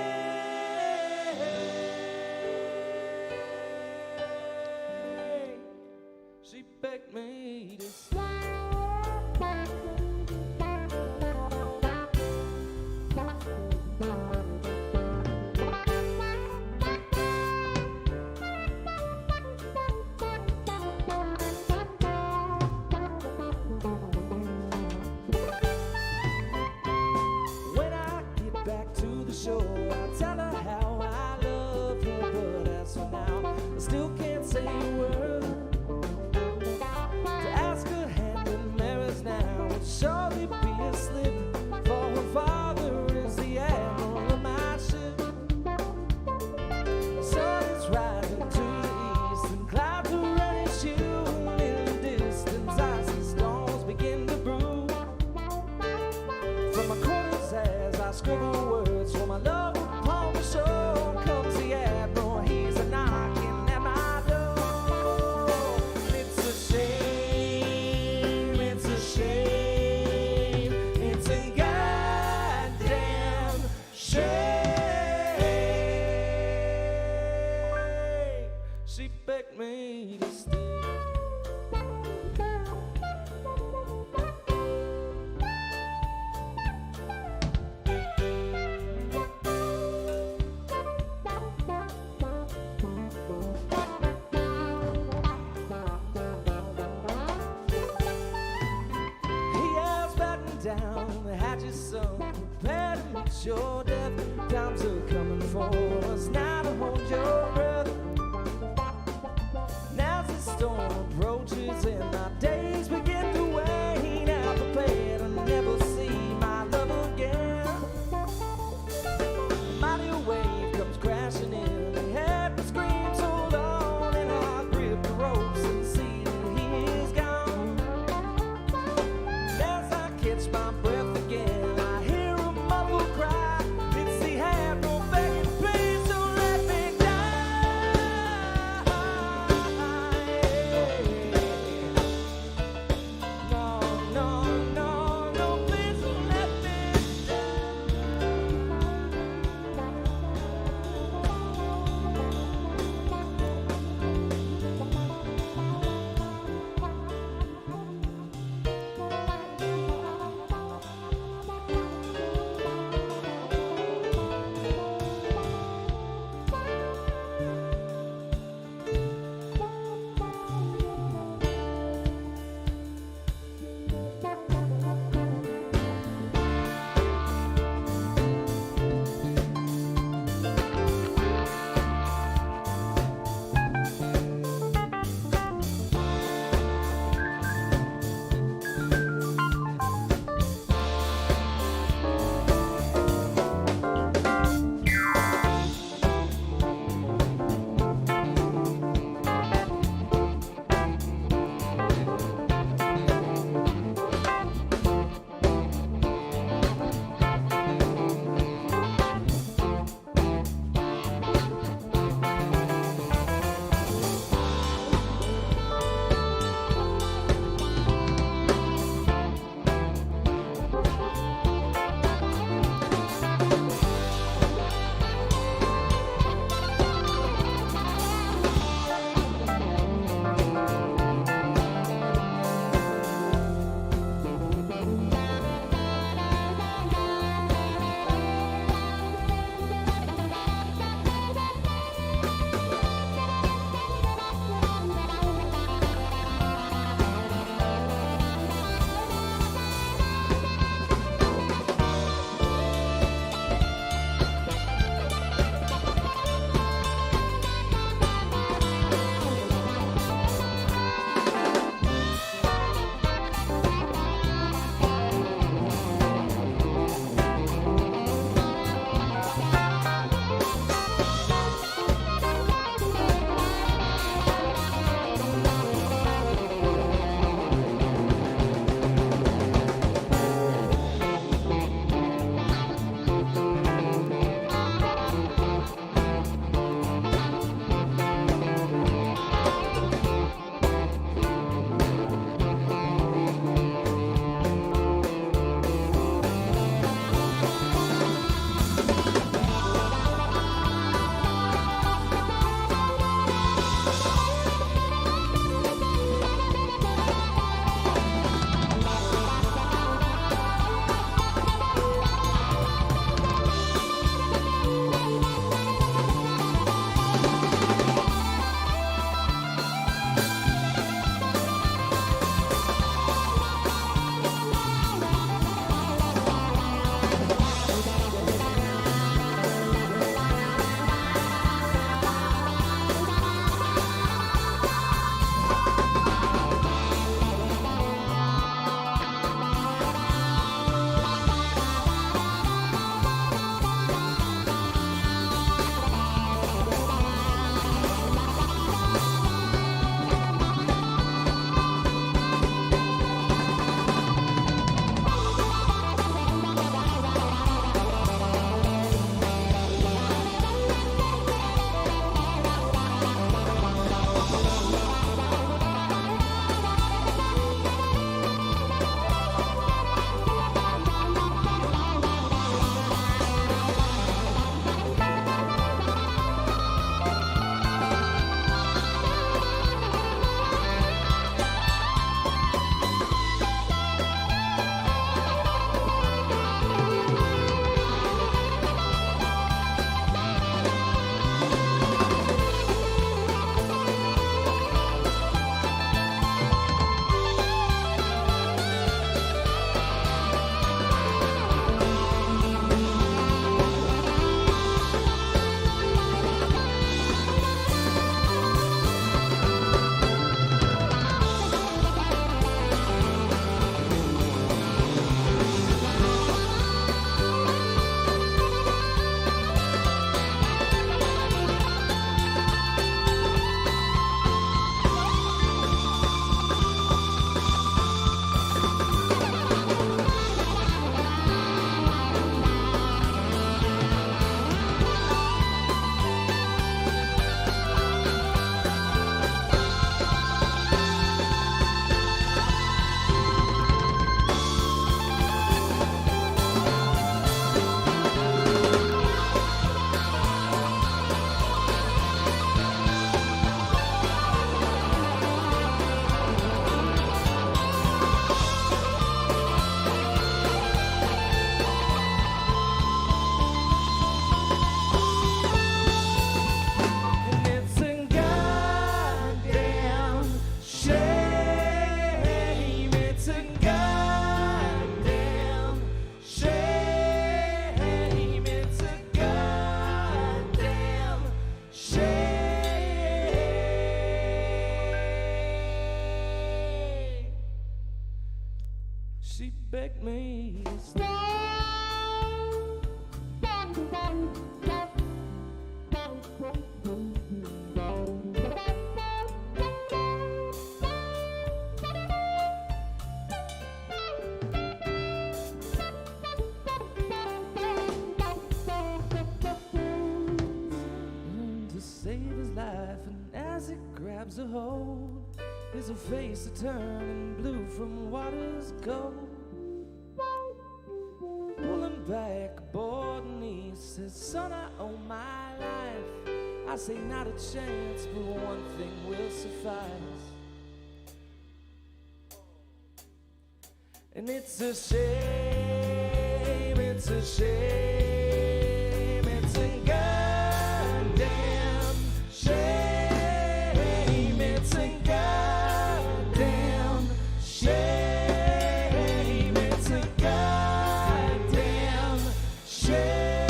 She begged me to stay. When I get back to the shore, I'll tell her how I love her, but as for now, I still can't say a word. To ask her hand in marriage now would surely be a slip, for her father is the admiral of my ship. The sun is rising to the east, and clouds are reddish hue, and in the distance I see storms begin to brew. From my quarters as I scribble words for my love upon the shore, comes the admiral, he's a knocking at my door. It's a shame, it's a shame, it's a goddamn shame. She begged me to stay. He has battened down the hatches, so prepare to meet your death. Times are coming for us now to hold your breath. And as the storm approaches and our days begin to wane, I'm prepared to never see my love again. A mighty wave comes crashing in, the head screams, hold on, and I grip the ropes and see that he is gone. And as I catch my breath again, I hear a muffled cry. It's the admiral begging, please don't let me die. She begged me to stay. To save his life, and as it grabs a hold, there's a face a turning blue from water's gold. Pulling back aboard, and he says, son, I owe my life. I say, not a chance, but one thing will suffice. And it's a shame, it's a shame, it's a goddamn shame, it's a goddamn shame, it's a goddamn shame.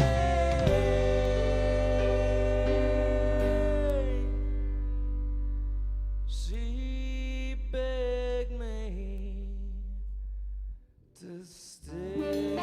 She begged me to stay.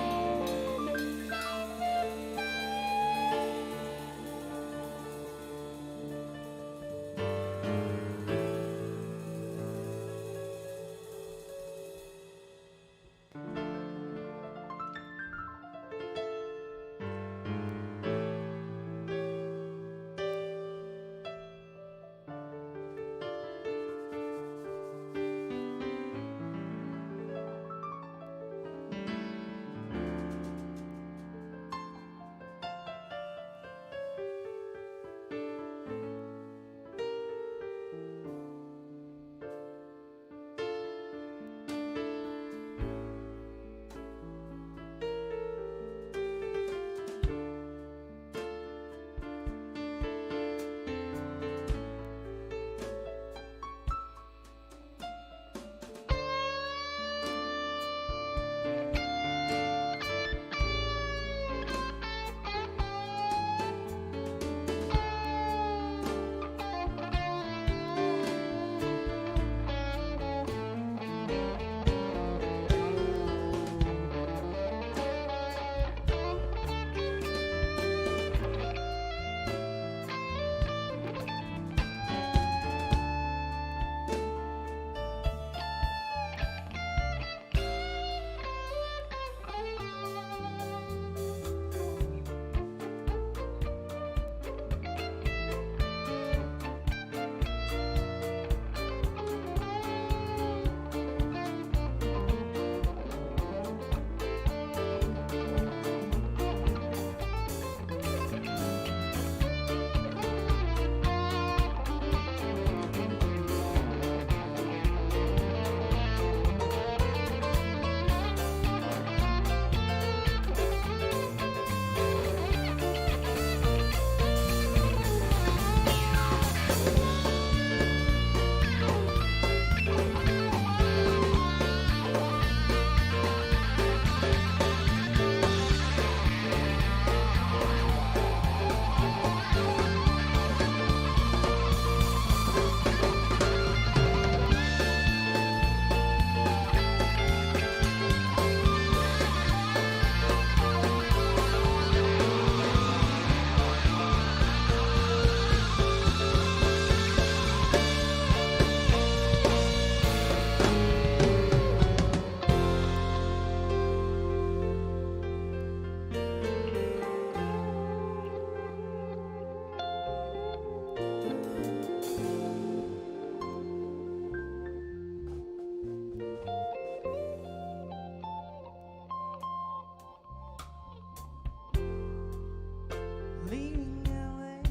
Leaving LA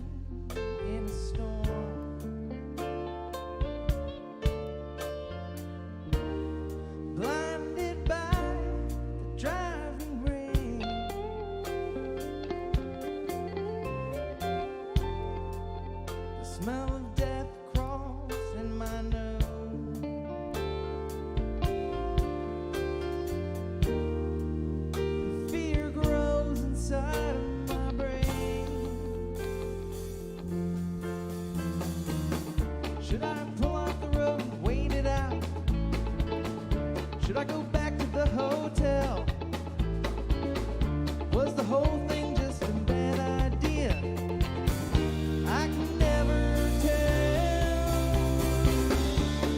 in a storm, blinded by the driving rain. The smell of death crawls in my nose. Fear grows inside of my brain. Should I pull off the road and wait it out? Should I go back to the hotel. Was the whole thing just a bad idea? I can never tell.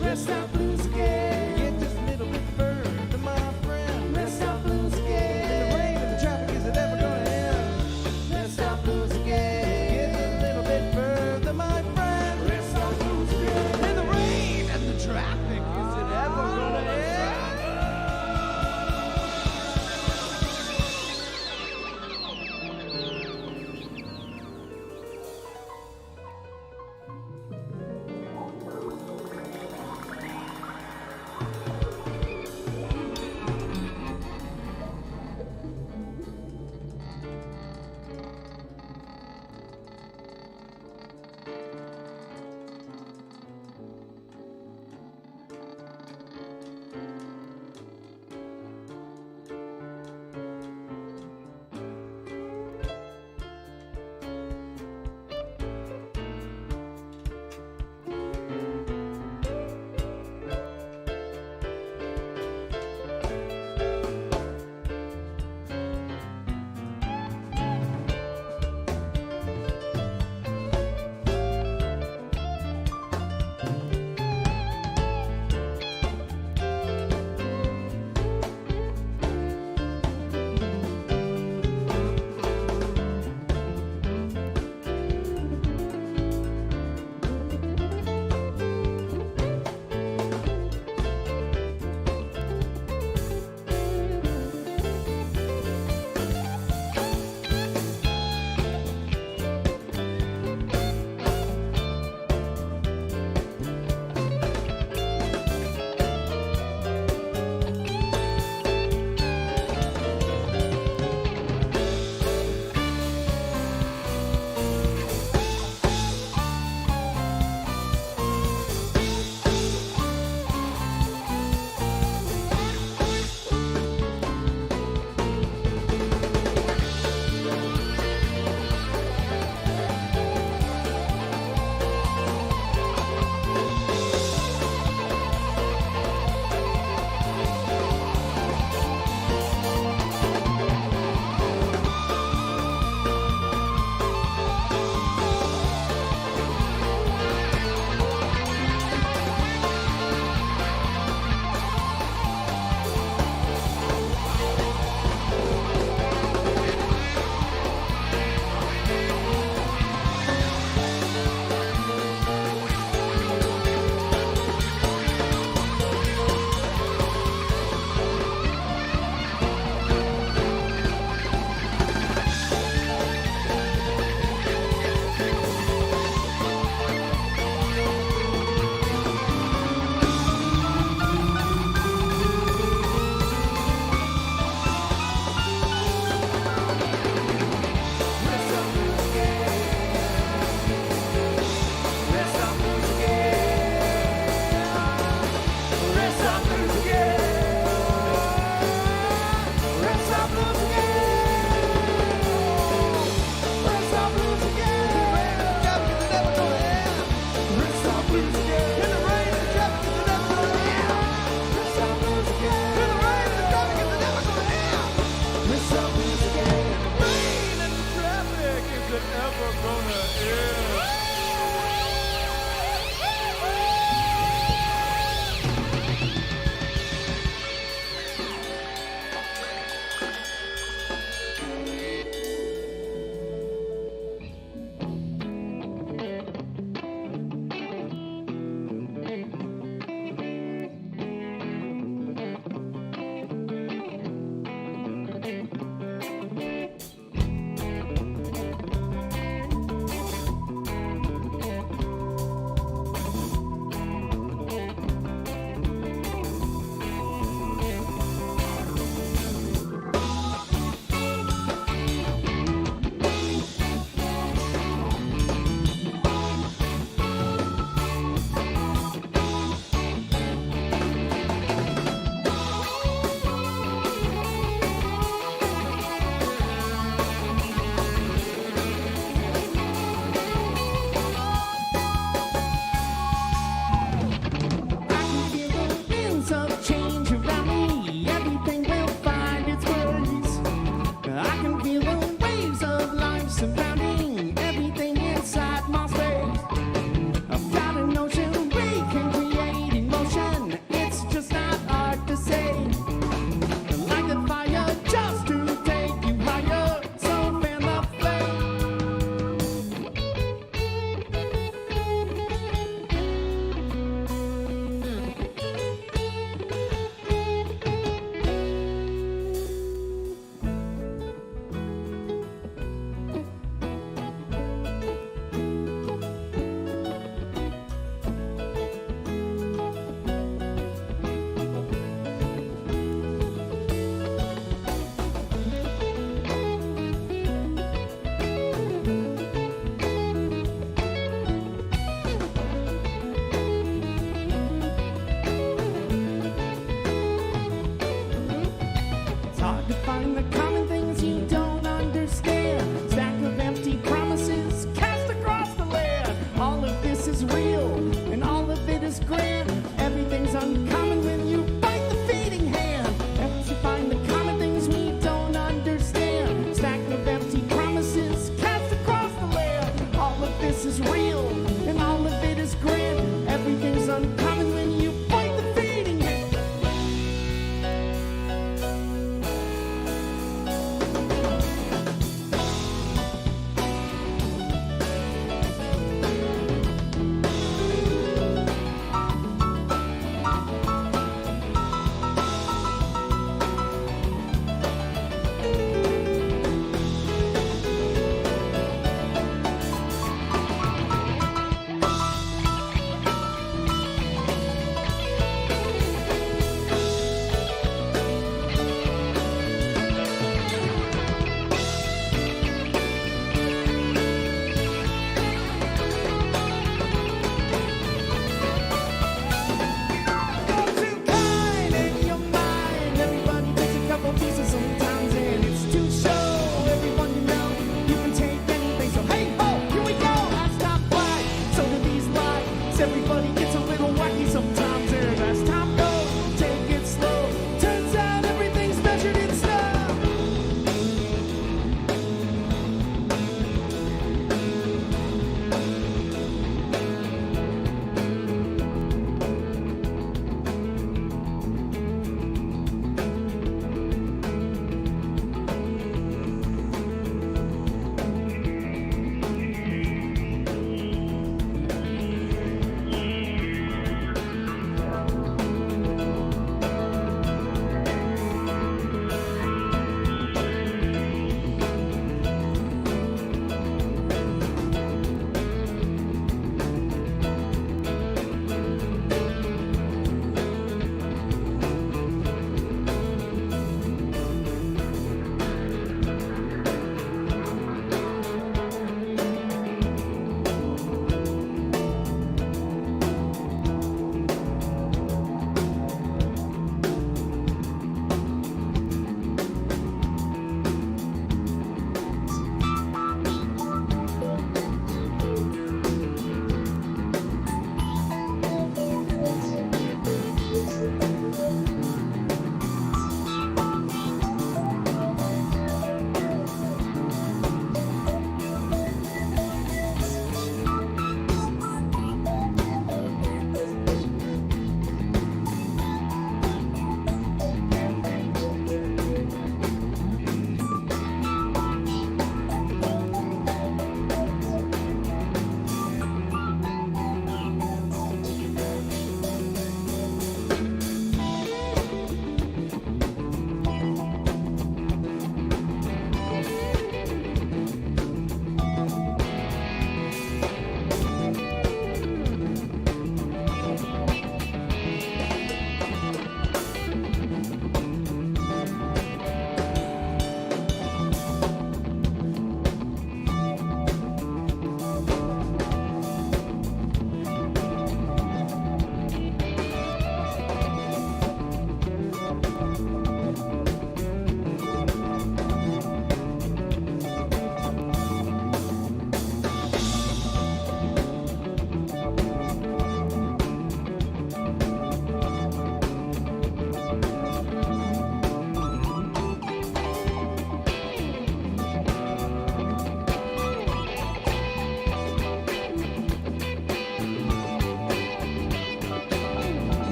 Let's stop blues again. Get just a little bit further, my friend. Let's stop blues again. In the rain and the traffic, is it ever gonna end? Let's stop blues again. Get a little bit further, my friend. Let's stop blues again. In the rain and the traffic, is it ever gonna end?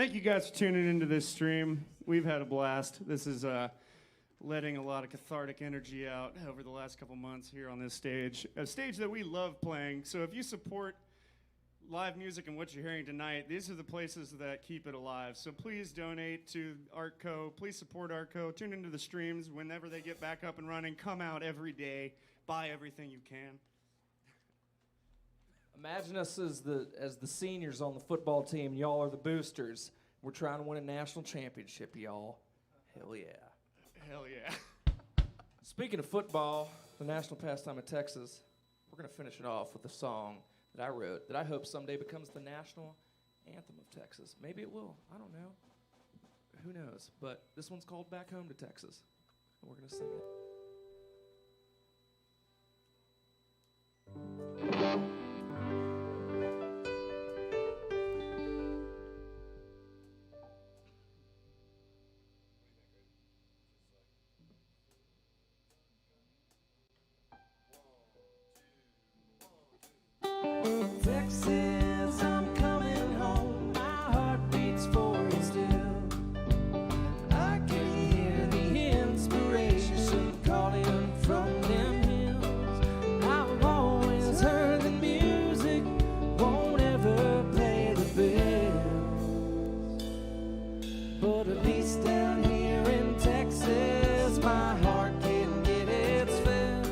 Thank you guys for tuning into this stream. We've had a blast. This is letting a lot of cathartic energy out over the last couple months here on this stage, a stage that we love playing. So if you support live music and what you're hearing tonight, these are the places that keep it alive. So please donate to ArtCo. Please support ArtCo. Tune into the streams whenever they get back up and running. Come out every day. Buy everything you can. Imagine us as the seniors on the football team. Y'all are the boosters. We're trying to win a national championship, y'all. Hell yeah. Hell yeah. Speaking of football, the national pastime of Texas, we're going to finish it off with a song that I wrote that I hope someday becomes the national anthem of Texas. Maybe it will. I don't know. Who knows? But this one's called Back Home to Texas. And we're going to sing it. Texas, I'm coming home. My heart beats for you still. I can hear the inspiration calling from them hills. I've always heard the music won't ever pay the bills, but at least down here in Texas, my heart can get its fill.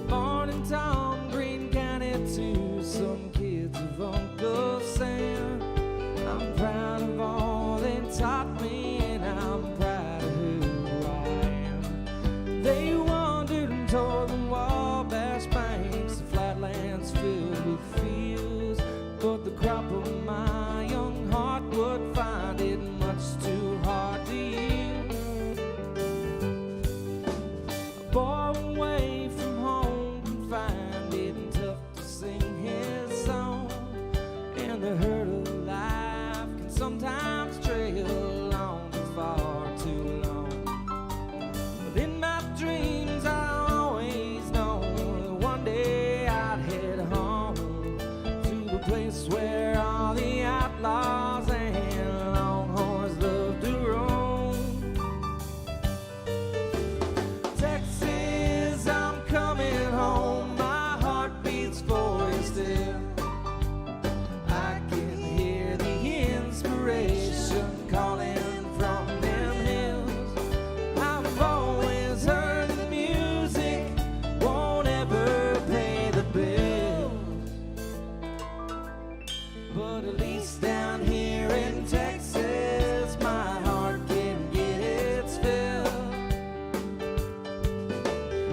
Born in Tom Green County to some kids of Uncle Sam. I'm proud of all they taught me, and I'm proud of who I am. They wandered and tore the Wabash banks, the flatlands filled with fields, but the crop of my young heart would find it much too hard to yield. A boy away from home can find it tough to sing his song, and the hurt of life can sometimes trail on for far too long. But in my dreams I always know that one day I'd head home to the place where all the outlaws and longhorns love to roam. Texas, I'm coming home. My heart beats for you still. I can hear the inspiration calling from them hills. I've always heard the music won't ever pay the bills, but at least down here in Texas, my heart can get its fill.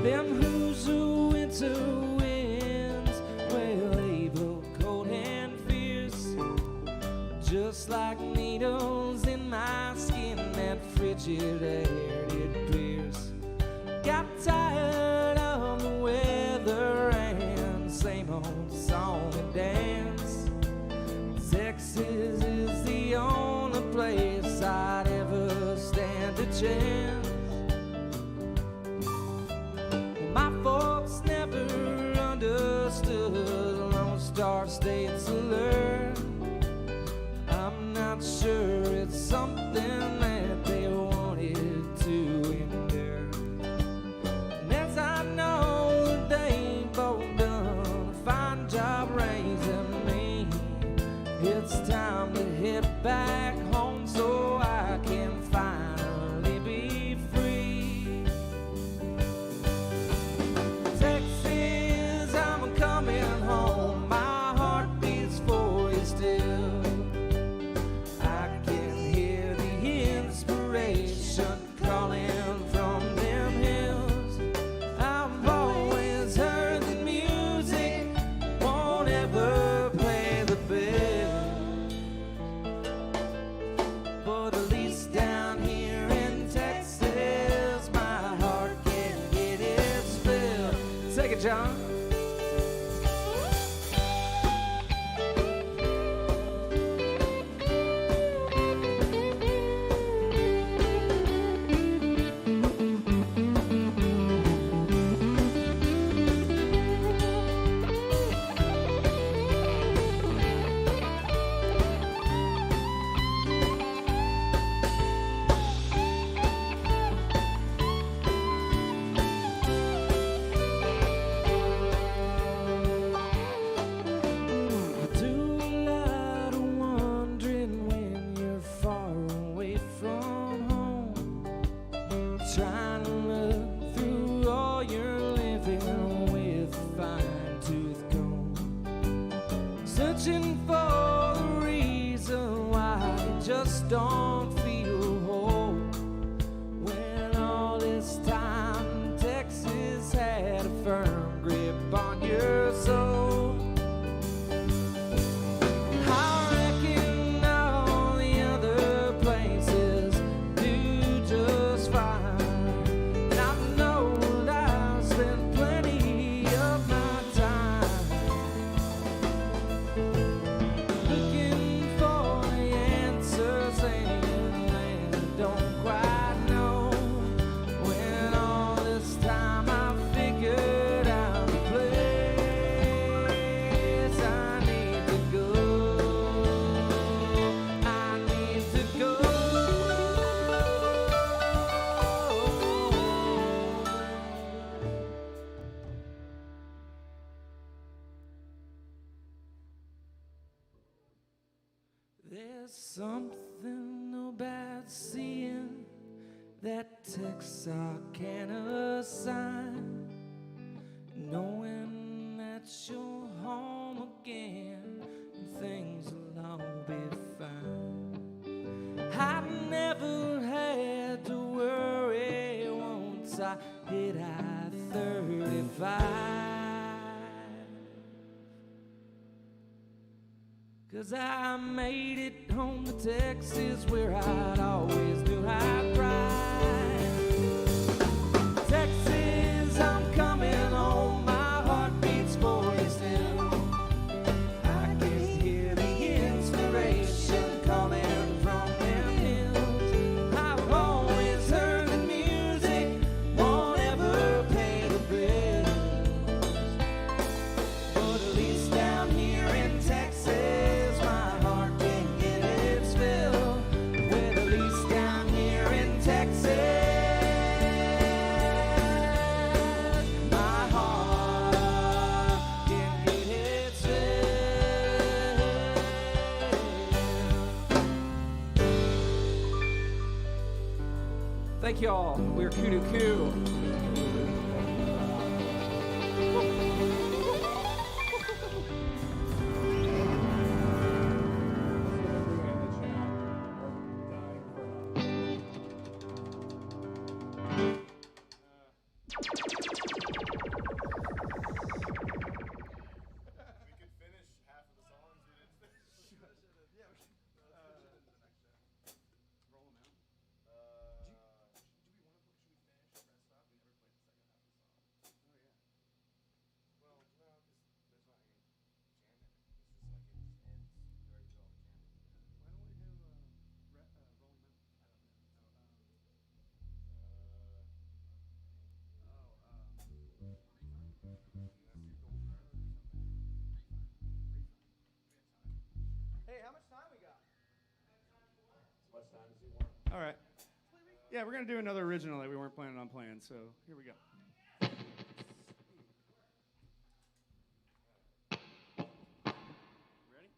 Them Hoosier winter winds, well, able, cold and fierce, just like needles in my skin, that frigid air did pierce. Got tired of the weather and same old song and dance. Texas is the only place I'd ever stand a chance. My folks never understood Lone Star State's alert. I'm not sure it's something that they wanted to endure. And as I know they both done a fine job raising me, it's time to head back home so I can finally be free. Texas, I'm coming home. My heart beats for you still. I can hear the inspiration calling from them hills. I've always heard the music won't ever pay the bill, but at least down here in Texas, my heart can get its fill. Take it, John. sure you're living with a fine-tooth comb, searching for the reason why you just don't feel whole. When all this time Texas had a firm grip on your soul. I reckon all the other places do just fine. And I know that I've spent plenty of my time looking for the answers and I don't quite know. When all this time I figured out the place I need to go. I need to go. There's something about seeing that Texarkana sign, knowing that you're home again and things will all be fine. I never had to worry once I hit I-35. 'Cause I made it home to Texas where I'd always knew I'd thrive. Texas, I'm coming home, my heart beats for you still. I can hear the inspiration coming from them hills. I've always heard that music won't ever pay the bills. But at least down here in Texas, my heart can get its fill. With at least down here in Texas, my heart can get its fill. Thank you all. We're Koodookoo. Hey, how much time we got? All right. Yeah, we're going to do another original that we weren't planning on playing, so here we go. Ready?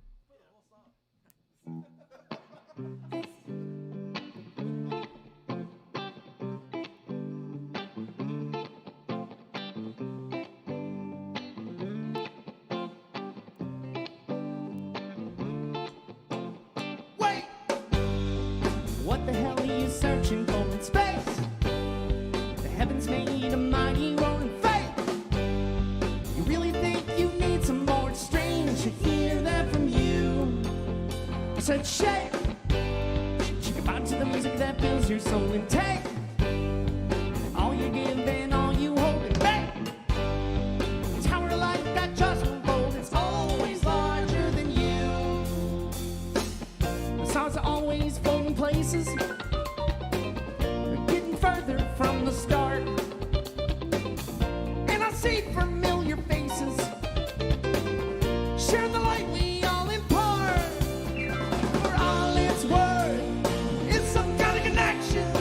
Wait! What the hell are you searching for in space? The heavens made a mighty roaring faith. You really think you need some more strange to hear that from you? I said, shake! Shake your body to the music that fills your soul and take all you give and all you hold and make. Tower of light that just won't fold. It's always larger than you. The stars are always folding places, getting further from the start. And I see familiar faces, share the light we all impart. For all it's worth, it's some kind of connection.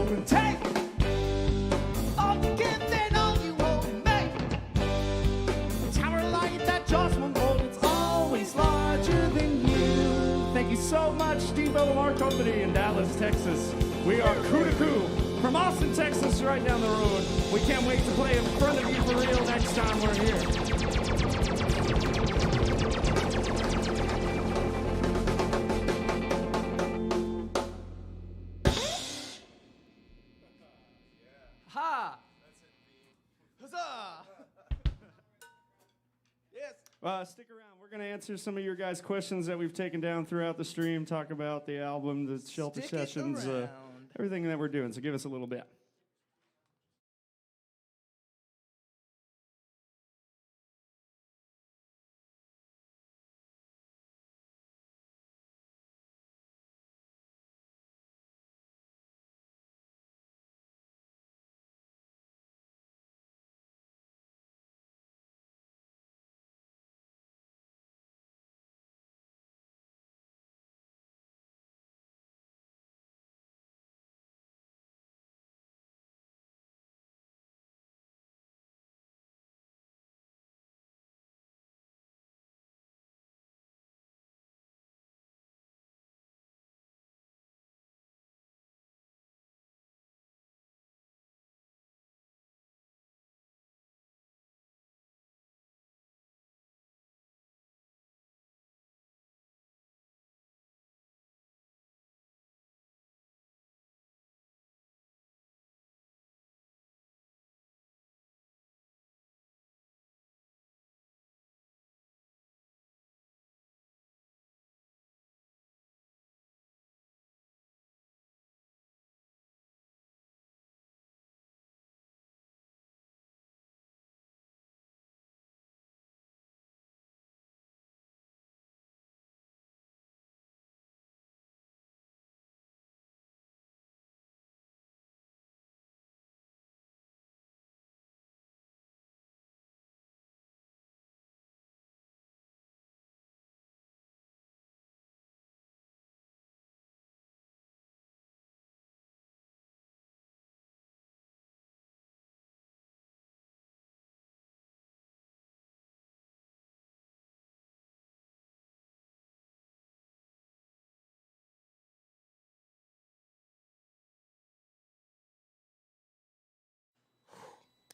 give and take. All you give and all you hold and make. A tower of light that just won't hold, it's always larger than you. Thank you so much, Deep Ellum Art Company in Dallas, Texas. We are Koodookoo from Austin, Texas, right down the road. We can't wait to play in front of you for real next time we're here. Ha! Stick around. We're going to answer some of your guys' questions that we've taken down throughout the stream, talk about the album, the shelter sessions, everything that we're doing. So give us a little bit.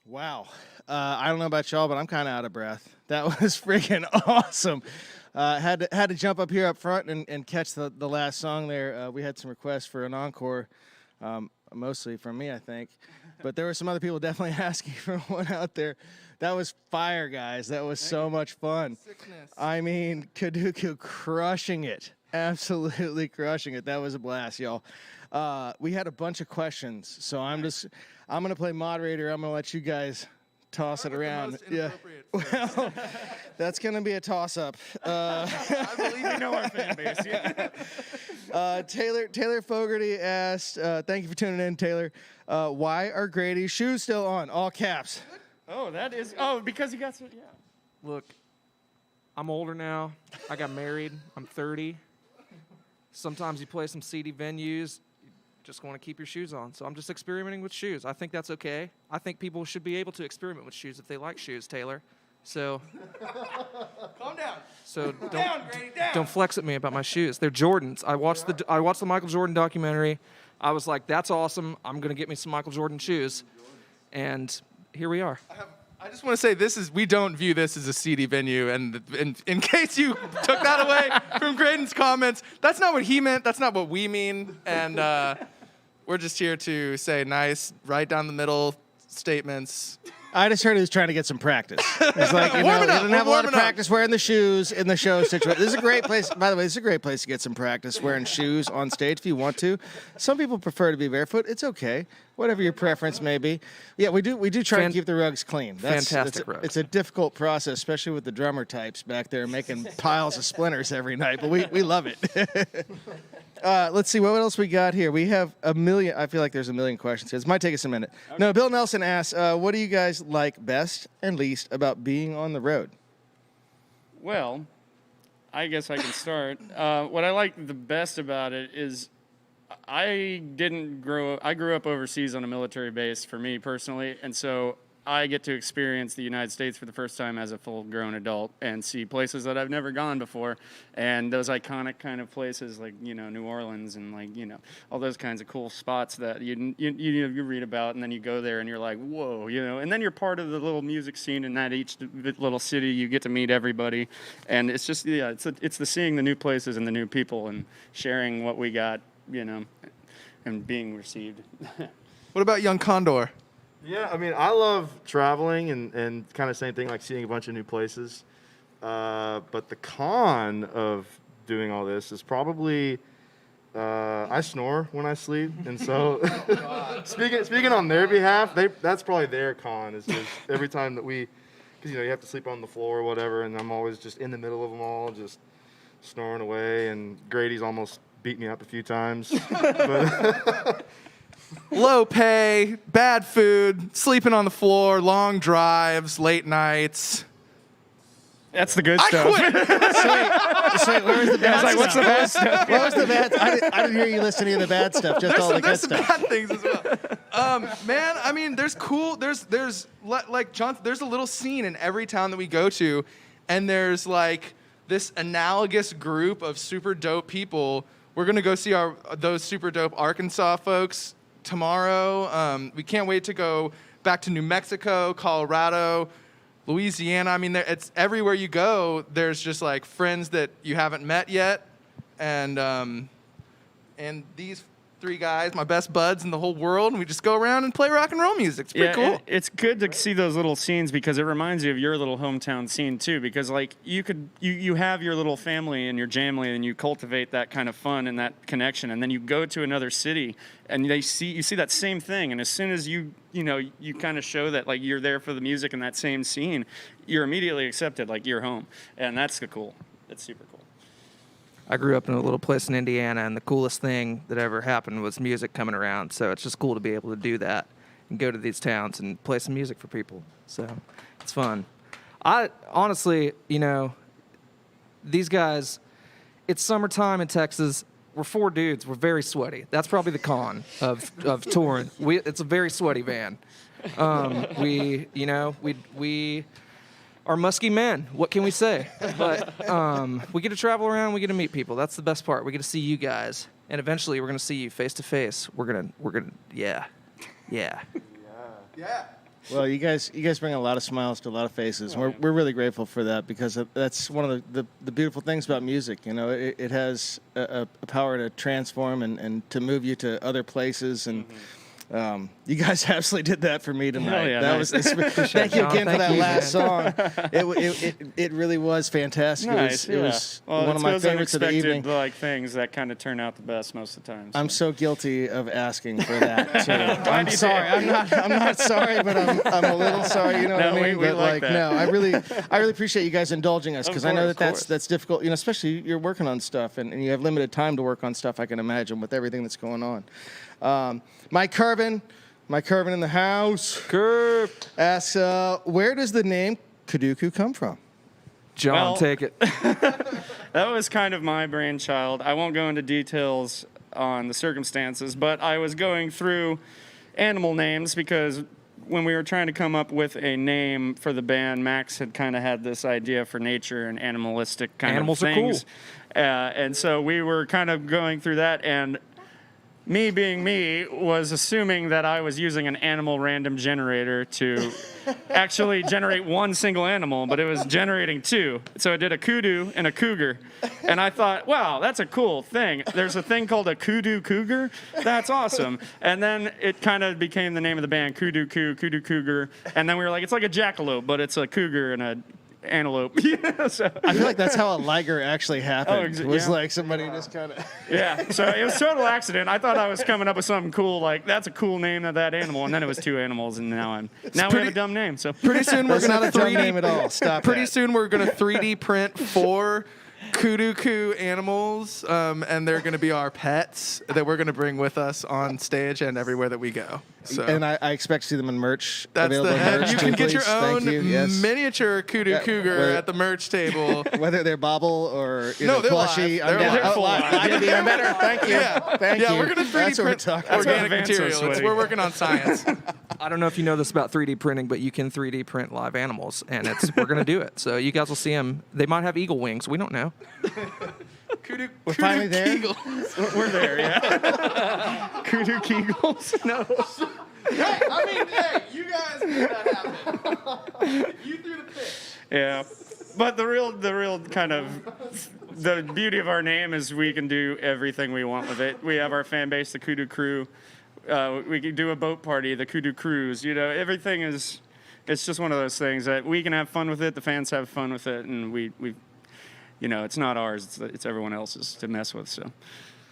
Wow. I don't know about y'all, but I'm kind of out of breath. That was freaking awesome. Had to jump up here up front and catch the last song there. We had some requests for an encore, mostly from me, I think. But there were some other people definitely asking for one out there. That was fire, guys. That was so much fun. Sickness. I mean, Koodookoo crushing it. Absolutely crushing it. That was a blast, y'all. We had a bunch of questions, so I'm going to play moderator. I'm going to let you guys toss it around. Yeah. Well, that's going to be a toss-up. I believe you know our fan base. Yeah. Taylor Fogarty asked, thank you for tuning in, Taylor. Why are Grady's shoes still on? All caps. Oh, because you got some, yeah. Look, I'm older now. I got married. I'm 30. Sometimes you play some seedy venues. You just want to keep your shoes on. So I'm just experimenting with shoes. I think that's okay. I think people should be able to experiment with shoes if they like shoes, Taylor. So Calm down. So Down, Grady, down. don't flex at me about my shoes. They're Jordans. I watched the Michael Jordan documentary. I was like, that's awesome. I'm gonna get me some Michael Jordan shoes, and here we are. I just want to say we don't view this as a seedy venue, and in case you took that away from Graydon's comments, that's not what he meant. That's not what we mean, and we're just here to say nice, right down the middle statements. I just heard he was trying to get some practice. It's like, he Warming up. didn't have a lot of Warming up. practice wearing the shoes in the show situation. This is a great place. By the way, this is a great place to get some practice wearing shoes on stage if you want to. Some people prefer to be barefoot. It's okay. Whatever your preference may be. Yeah, we do try to keep the rugs clean. Fantastic rugs. It's a difficult process, especially with the drummer types back there making piles of splinters every night, but we love it. Let's see, what else we got here? We have a million. I feel like there's a million questions here. This might take us a minute. Okay. No, Bill Nelson asks, what do you guys like best and least about being on the road? Well, I guess I can start. What I like the best about it is I didn't grow. I grew up overseas on a military base for me personally, and so I get to experience the United States for the first time as a full-grown adult and see places that I've never gone before, and those iconic kind of places like New Orleans and all those kinds of cool spots that you read about, and then you go there and you're like, whoa, and then you're part of the little music scene in that each little city. You get to meet everybody, and it's just it's the seeing the new places and the new people and sharing what we got, and being received. What about Young Condor? Yeah, I mean, I love traveling and kind of same thing, like seeing a bunch of new places. But the con of doing all this is probably I snore when I sleep, and so speaking on their behalf, that's probably their con. Is just every time that because you have to sleep on the floor or whatever, and I'm always just in the middle of them all, just snoring away. And Grady's almost beat me up a few times. But Low pay, bad food, sleeping on the floor, long drives, late nights. That's the good stuff. I quit. So wait, where was the bad stuff? What's the bad stuff? What was the bad? I didn't hear you list any of the bad stuff. Just all the good There's some stuff. bad things as well. Man, I mean, there's like John. There's a little scene in every town that we go to, and there's like this analogous group of super dope people. We're gonna go see those super dope Arkansas folks tomorrow. We can't wait to go back to New Mexico, Colorado, Louisiana. I mean, it's everywhere you go. There's just like friends that you haven't met yet, and these three guys, my best buds in the whole world, and we just go around and play rock and roll music. It's pretty cool. It's good to see those little scenes because it reminds you of your little hometown scene too. Because like you have your little family and your jamily, and you cultivate that kind of fun and that connection, and then you go to another city and you see that same thing, and as soon as you kind of show that like you're there for the music in that same scene, you're immediately accepted like you're home, and that's cool. That's super cool. I grew up in a little place in Indiana, and the coolest thing that ever happened was music coming around. So it's just cool to be able to do that and go to these towns and play some music for people. So it's fun. I honestly, these guys, it's summertime in Texas. We're 4 dudes. We're very sweaty. That's probably the con of touring. It's a very sweaty band. We are musky men. What can we say? But we get to travel around. We get to meet people. That's the best part. We get to see you guys, and eventually we're gonna see you face to face. We're gonna, yeah. Well, you guys bring a lot of smiles to a lot of faces. We're really grateful for that because that's one of the beautiful things about music. It has a power to transform and to move you to other places and. You guys absolutely did that for me tonight. Yeah, that nice. Thank you again for that last man. song. It really was fantastic. Nice. It was well, one of my favorites of the evening. Like things that kind of turn out the best most of the time. So. I'm so guilty of asking for that. Too. I'm sorry. I'm not sorry, but I'm a little sorry. You know what I mean? We but like that. no, I really appreciate you guys indulging us because I know Of course. that's difficult. Especially you're working on stuff and you have limited time to work on stuff. I can imagine with everything that's going on. Mike Curvin in the house. Curb. Asks, where does the name Koodookoo come from? John, Well- take it. That was kind of my brainchild. I won't go into details on the circumstances, but I was going through animal names because when we were trying to come up with a name for the band, Max had kind of had this idea for nature and animalistic kind Animals of are cool. things. And so we were kind of going through that, and me being me was assuming that I was using an animal random generator to actually generate one single animal, but it was generating 2. So it did a kudu and a cougar. And I thought, wow, that's a cool thing. There's a thing called a kudu cougar. That's awesome. And then it kind of became the name of the band, Koodookoo, kudu cougar. And then we were like, it's like a jackalope, but it's a cougar and a antelope. So. I feel like that's how a liger actually happened. Oh, It was yeah. like somebody just kind of. Yeah, so it was total accident. I thought I was coming up with something cool, like that's a cool name of that animal, and then it was 2 animals, and now we have a dumb name. So Pretty soon we're That's gonna not a dumb name at all. Stop Pretty that. soon we're gonna 3D print 4 Koodookoo animals, and they're gonna be our pets that we're gonna bring with us on stage and everywhere that we go. So. And I expect to see them in merch. That's available the in head. merch You too, can get your please. Thank own you. Yes. miniature Koodookoo whether- at the merch table. Whether they're bobble or No, they're plushie, live. They're live. Oh, live would be even better. Thank you. Yeah. Thank you. Yeah, we're gonna 3D That's what we're print talking organic Vance was material. sweaty. We're working on science. I don't know if you know this about 3D printing, but you can 3D print live animals, and we're gonna do it. So you guys will see them. They might have eagle wings. We don't know. We're finally there. We're there, yeah. Koodookoo Eagles? No. Hey, you guys made that happen. You threw the pitch. Yeah. But the real kind of the beauty of our name is we can do everything we want with it. We have our fan base, the Kudu Crew. We can do a boat party, the Kudu Cruise. Everything is. It's just one of those things that we can have fun with it. The fans have fun with it, and we it's not ours. It's everyone else's to mess with. So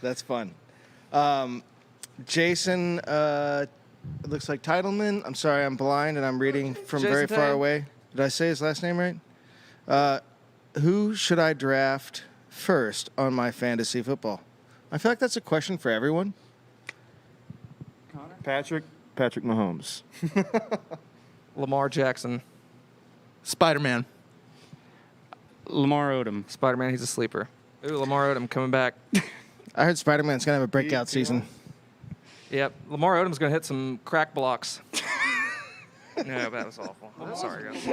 That's fun. Jason, it looks like Titleman. I'm sorry, I'm blind and I'm reading from very Jason far Tay. away. Did I say his last name right? Who should I draft first on my fantasy football? I feel like that's a question for everyone. Patrick Mahomes. Lamar Jackson, Spider-Man. Lamar Odom. Spider-Man. He's a sleeper. Ooh, Lamar Odom coming back. I heard Spider-Man's going to have a breakout season. Yep, Lamar Odom's gonna hit some crack blocks. No, that was awful. I'm sorry, guys.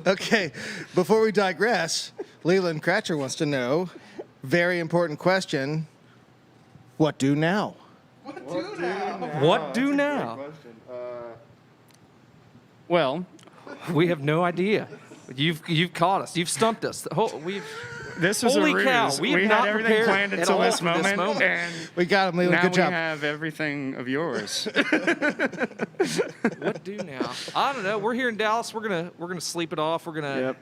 Okay, before we digress, Leland Cratcher wants to know, very important question, what do now? What do now? Well, We have no idea. You've caught us. You've stumped us. this was Holy a ruse. cow, we have had not everything prepared planned at until all this for this moment, moment. and We got him, Leland. now Good we job. have everything of yours. What do now? I don't know. We're here in Dallas. We're gonna sleep it off. We're gonna. Yep.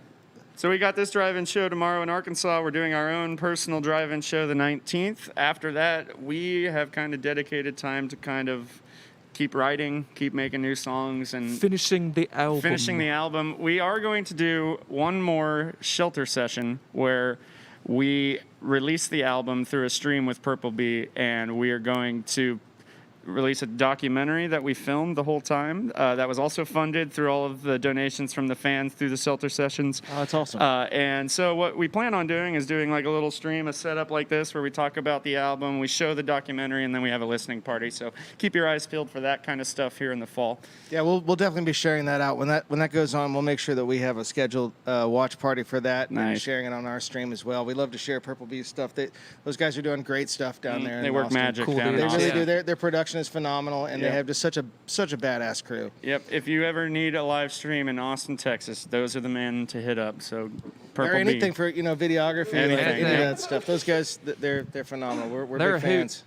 So we got this drive-in show tomorrow in Arkansas. We're doing our own personal drive-in show the 19th. After that, we have kind of dedicated time to kind of keep writing, keep making new songs, and Finishing the album. finishing the album. We are going to do one more shelter session where we release the album through a stream with Purple Bee, and we are going to release a documentary that we filmed the whole time. That was also funded through all of the donations from the fans through the shelter sessions. Oh, that's awesome. And so what we plan on doing is doing like a little stream, a setup like this, where we talk about the album, we show the documentary, and then we have a listening party. So keep your eyes peeled for that kind of stuff here in the fall. Yeah, we'll definitely be sharing that out. When that goes on, we'll make sure that we have a scheduled watch party for that and Nice. sharing it on our stream as well. We love to share Purple Bee's stuff. Those guys are doing great stuff down there. They in work Austin. magic Cool down dudes. in They really Austin. do. Their production is phenomenal, and Yeah. they have just such a badass crew. Yep. If you ever need a live stream in Austin, Texas, those are the men to hit up. So Purple Or anything Bee. for videography, Anything, like, any of yeah. that stuff. Those guys, they're phenomenal. We're They're big a hoot. fans.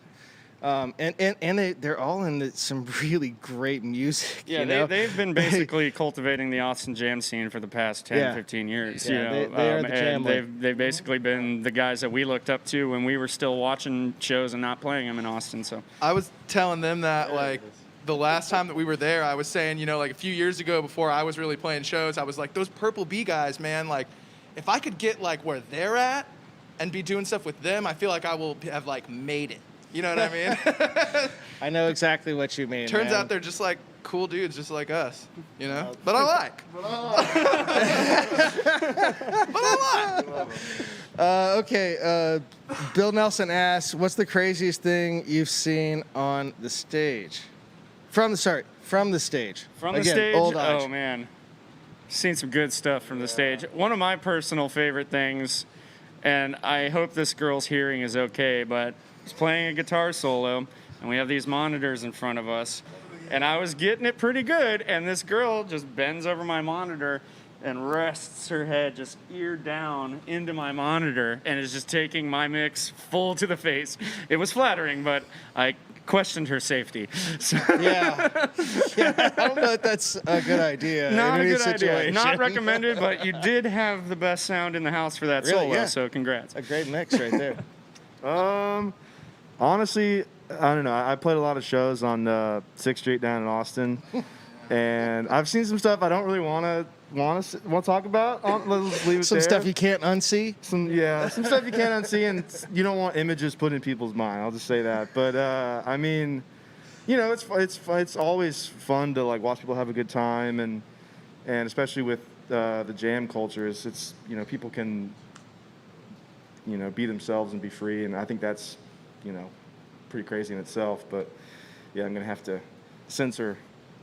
And they're all into some really great music. Yeah, you know? they've been basically cultivating the Austin jam scene for the past 10, Yeah. 15 years. Yeah, they are the jam and league. they've basically been the guys that we looked up to when we were still watching shows and not playing them in Austin. So I was telling them that, like, the last time that we were there, I was saying, like a few years ago before I was really playing shows, I was like, those Purple Bee guys, man, like, if I could get, like, where they're at and be doing stuff with them, I feel like I will have, like, made it. You know what I mean? I know exactly what you mean. Turns man. out they're just, like, cool dudes just like us, But I like. Okay, Bill Nelson asks, what's the craziest thing you've seen on the stage? From the stage. from the Again, stage, old odds. oh man, seen some good stuff from the stage. One of my personal favorite things, and I hope this girl's hearing is okay, but I was playing a guitar solo, and we have these monitors in front of us, and I was getting it pretty good, and this girl just bends over my monitor and rests her head just ear down into my monitor and is just taking my mix full to the face. It was flattering, but I questioned her safety. So Yeah. I don't know if that's a good idea. not in a any good idea. situation. Not recommended, but you did have the best sound in the house for that Really? solo, Yeah. so congrats. A great mix right there. Honestly, I don't know. I played a lot of shows on 6th Street down in Austin, and I've seen some stuff I don't really want to talk about. Let's leave it Some there. stuff you can't unsee. Some stuff you can't unsee, and you don't want images put in people's mind. I'll just say that. But I mean, you know, it's always fun to like watch people have a good time, and especially with the jam cultures, it's, you know, people can, you know, be themselves and be free, and I think that's, you know, pretty crazy in itself. But yeah, I'm gonna have to censor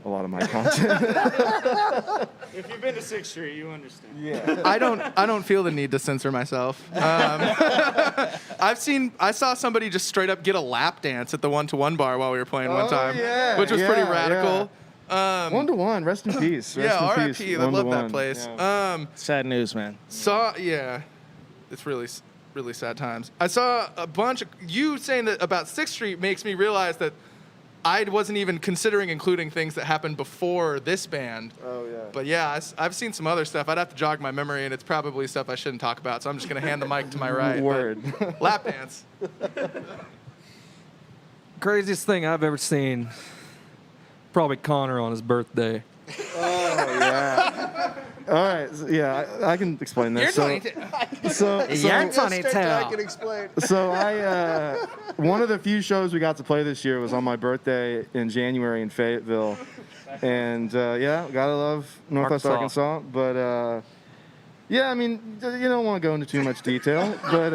a lot of my content. If you've been to 6th Street, you understand. Yeah. I don't feel the need to censor myself. I saw somebody just straight up get a lap dance at the 1-to-1 bar while we were playing one time, yeah, which was pretty yeah, radical. 1-to-1, rest in peace. Yeah, Rest in peace, R.I.P. I love 1-to-1. that place. Yeah. Sad news, man. It's really sad times. I saw a bunch of you saying that about 6th Street makes me realize that I wasn't even considering including things that happened before this band. Oh yeah. But yeah, I've seen some other stuff. I'd have to jog my memory, and it's probably stuff I shouldn't talk about. So I'm just gonna hand the mic to my right. Word. But lap dance. Craziest thing I've ever seen. Probably Connor on his birthday. Oh yeah. All right. So, yeah, I can explain this. You're funny too. explain. So one of the few shows we got to play this year was on my birthday in January in Fayetteville, and yeah, gotta love Northwest Arkansas. But yeah, I mean, you don't want to go into too much detail, but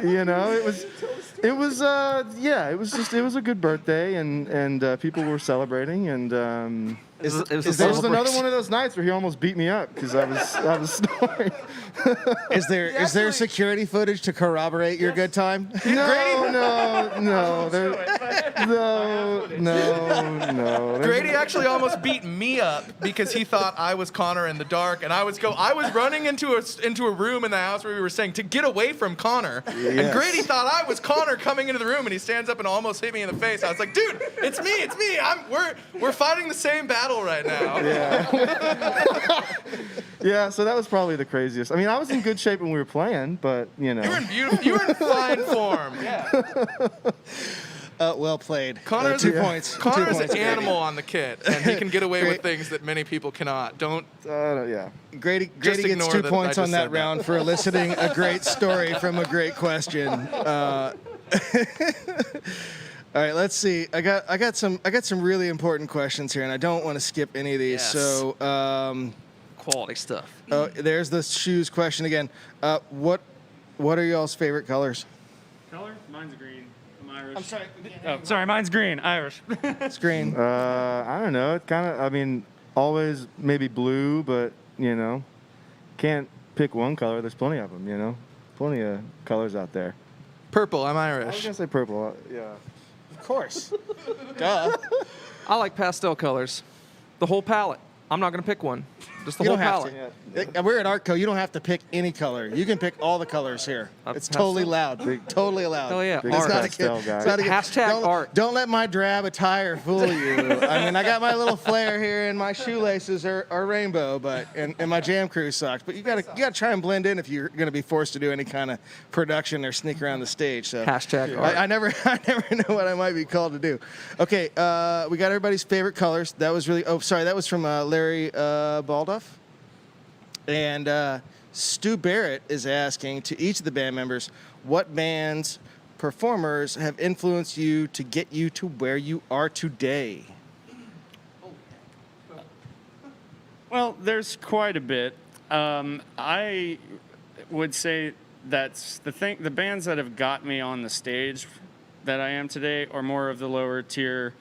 you know, it was yeah, it was a good birthday, and people were celebrating, and It was there was another one of those nights where he almost beat me up because I was snoring. Is there security footage to corroborate your good time? No. Grady actually almost beat me up because he thought I was Connor in the dark, and I was running into a room in the house where we were saying to get away from Connor, and Grady thought I was Connor coming into the room, and he stands up and almost hit me in the face. I was like, dude, it's me. We're fighting the same battle right now. Yeah. Yeah, so that was probably the craziest. I mean, I was in good shape when we were playing, but you know. You were in fine form. Yeah. Well played. 2 points. Connor's an animal on the kit, and he can get away with things that many people cannot. Yeah. Grady Just gets ignore 2 that I points just on that said that. round for eliciting a great story from a great question. All right, let's see. I got some really important questions here, and I don't want to skip any of these. Yes. So, Quality stuff. oh, there's the shoes question again. What are y'all's favorite colors? Color? Mine's green. I'm Irish. I'm sorry. Oh, sorry, mine's green. Irish. It's green. I don't know. It kind of. I mean, always maybe blue, but you know, can't pick one color. There's plenty of them. You know, plenty of colors out there. Purple. I'm I was Irish. gonna say purple. Yeah. Of course. Duh. I like pastel colors. The whole palette. I'm not gonna pick one. Just the You whole don't have palette. to. We're at Artco. You don't have to pick any color. You can pick all the colors here. It's totally loud. Totally allowed. Hell yeah. Big Art. pastel guy. It's not a kid. Hashtag don't, art. Don't let my drab attire fool you. I mean, I got my little flair here, and my shoelaces are rainbow, and my Jam Crew socks. But you gotta try and blend in if you're gonna be forced to do any kind of production or sneak around the stage. So Hashtag art. I never know what I might be called to do. Okay, we got everybody's favorite colors. That was really. Oh, sorry, that was from Larry Baldoff. And Stu Barrett is asking to each of the band members, what bands, performers have influenced you to get you to where you are today? Well, there's quite a bit. I would say that's the bands that have got me on the stage that I am today are more of the lower tier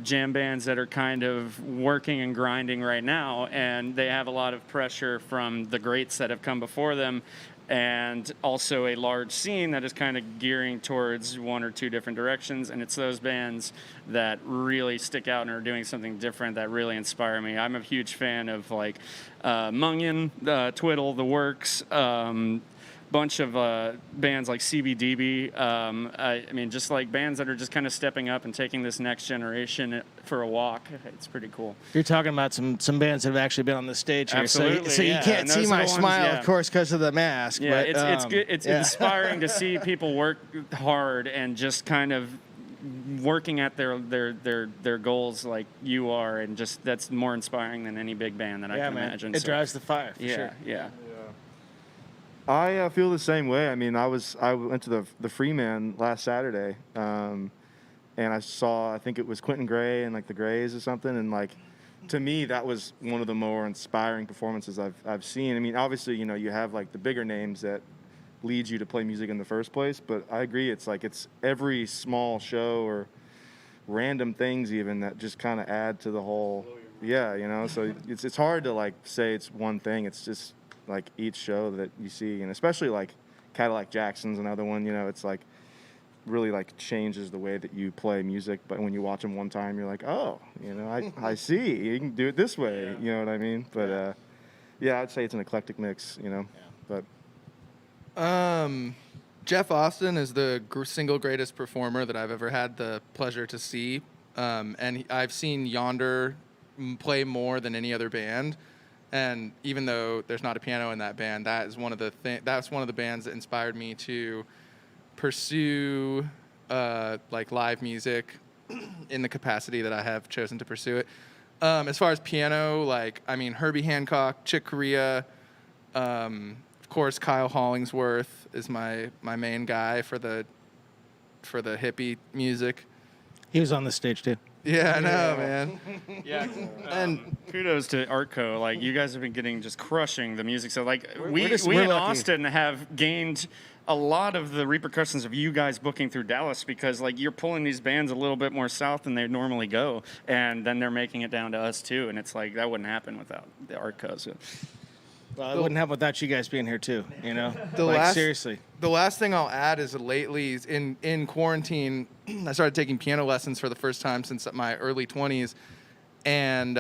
jam bands that are kind of working and grinding right now, and they have a lot of pressure from the greats that have come before them, and also a large scene that is kind of gearing towards one or two different directions, and it's those bands that really stick out and are doing something different that really inspire me. I'm a huge fan of like Mungian, Twiddle, The Works, bunch of bands like CBDB. I mean, just like bands that are just kind of stepping up and taking this next generation for a walk. It's pretty cool. You're talking about some bands that have actually been on the stage here. Absolutely, So you yeah. can't And see those my are the ones, smile, yeah. of course, because of the mask. Yeah, but, it's good. It's yeah. inspiring to see people work hard and just kind of working at their goals like you are, and just that's more inspiring than any big band that I can man. imagine. It So, drives the fire, for yeah, sure. yeah. I feel the same way. I mean, I went to the Freeman last Saturday, and I think it was Quentin Gray and like the Grays or something, and like to me that was one of the more inspiring performances I've seen. I mean, obviously, you know, you have like the bigger names that lead you to play music in the first place, but I agree, it's every small show or random things even that just kind of add to the whole. Yeah, you know, so it's hard to like say it's one thing. It's just like each show that you see, and especially like Cadillac Jackson's another one. You know, it's like really like changes the way that you play music. But when you watch them one time, you're like, oh, you know, I see. You can do it this way. Yeah. You know what I mean? But yeah, I'd say it's an eclectic mix. You know, but Jeff Austin is the single greatest performer that I've ever had the pleasure to see, and I've seen Yonder play more than any other band, and even though there's not a piano in that band, that's one of the bands that inspired me to pursue like live music in the capacity that I have chosen to pursue it. As far as piano, like I mean Herbie Hancock, Chick Corea, of course Kyle Hollingsworth is my main guy for the hippie music. He was on the stage too. Yeah, I know, man. Yeah, and kudos to Artco. Like, you guys have been just crushing the music. So, like, we in lucky. Austin have gained a lot of the repercussions of you guys booking through Dallas because, like, you're pulling these bands a little bit more south than they normally go, and then they're making it down to us too. And it's like that wouldn't happen without the Artco. So. Well, it wouldn't happen without you guys being here too. You know, seriously. The last thing I'll add is lately in quarantine, I started taking piano lessons for the first time since my early 20s, and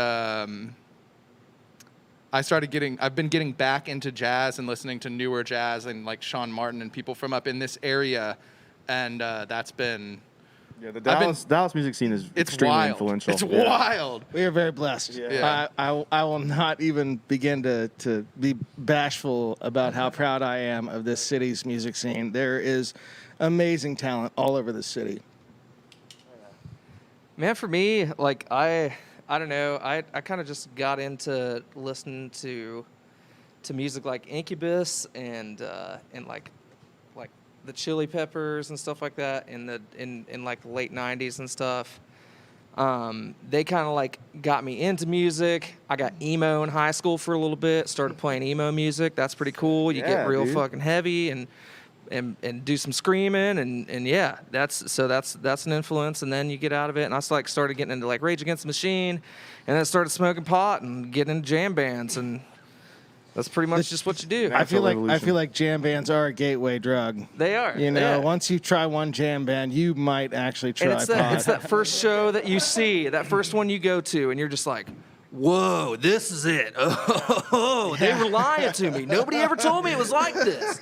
I've been getting back into jazz and listening to newer jazz and like Sean Martin and people from up in this area, and that's been. Yeah, the Dallas music scene is extremely wild. influential. It's wild. We are very blessed. Yeah. I will not even begin to be bashful about how proud I am of this city's music scene. There is amazing talent all over the city. Man, for me, like I don't know, I kind of just got into listening to music like Incubus and like the Chili Peppers and stuff like that in like the late 90s and stuff. They kind of like got me into music. I got emo in high school for a little bit, started playing emo music. That's pretty cool. You get real fucking heavy and do some screaming and yeah, that's an influence. And then you get out of it, and I started getting into like Rage Against the Machine, and then started smoking pot and getting into jam bands, and that's pretty much just what you do. I feel like jam bands are a gateway drug. They are. You know, yeah. Once you try one jam band, you might actually try and pot. it's that first show that you see, that first one you go to, and you're just like, whoa, this is it. Oh, they were lying to me. Nobody ever told me it was like this.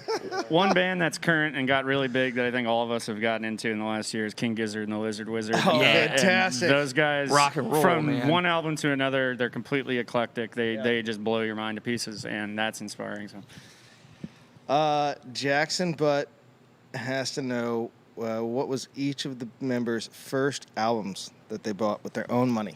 One band that's current and got really big that I think all of us have gotten into in the last year is King Gizzard and the Lizard Wizard. Oh, fantastic. And those guys, rock and roll, from man. one album to another, they're completely eclectic. They just blow your mind to pieces, and that's inspiring. So, Jackson Butt has to know what was each of the members' first albums that they bought with their own money.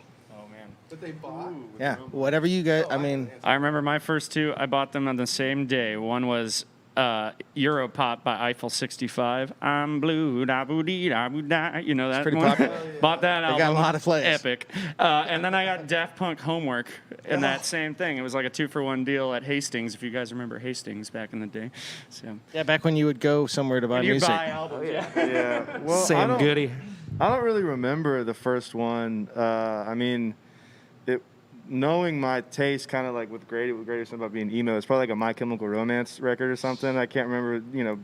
That they bought? Yeah, whatever you guys, I mean. I remember my first two, I bought them on the same day. One was Europop by Eiffel 65. I'm blue, da boo dee da boo da. You know that pretty one? popular. Bought that album. They got a lot of plays. Epic. And then I got Daft Punk Homework and that same thing. It was like a 2-for-1 deal at Hastings, if you guys remember Hastings back in the day. So. Yeah, back when you would go somewhere to buy You music. buy albums, Yeah. Well, Sam Goody. I don't really remember the first one. I mean, knowing my taste, kind of like with Grady was something about being emo. It's probably like a My Chemical Romance record or something. I can't remember. You know.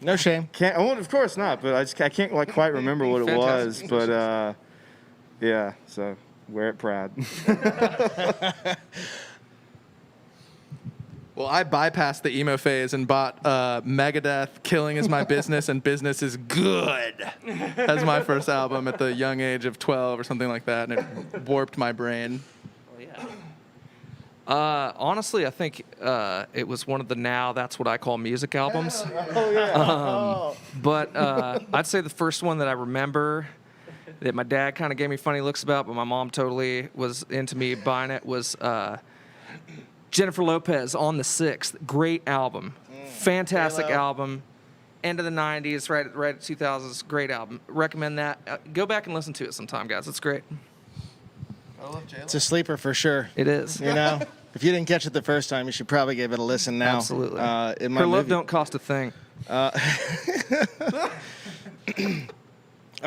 No shame. Well, of course not. But I can't like quite remember what it was. But yeah. So wear it proud. Well, I bypassed the emo phase and bought Megadeth, Killing Is My Business, and Business Is Good as my first album at the young age of 12 or something like that, and it warped my brain. Honestly, I think it was one of the That's What I Call Music albums. Oh yeah. But I'd say the first one that I remember that my dad kind of gave me funny looks about, but my mom totally was into me buying it, was Jennifer Lopez, On the Sixth. Great album. Fantastic album. end of the 90s, right at 2000s. Great album. Recommend that. Go back and listen to it sometime, guys. It's great. I love J-Lo. It's a sleeper for sure. It is. You know, if you didn't catch it the first time, you should probably give it a listen now. Absolutely. In my Her love movie- don't cost a thing. All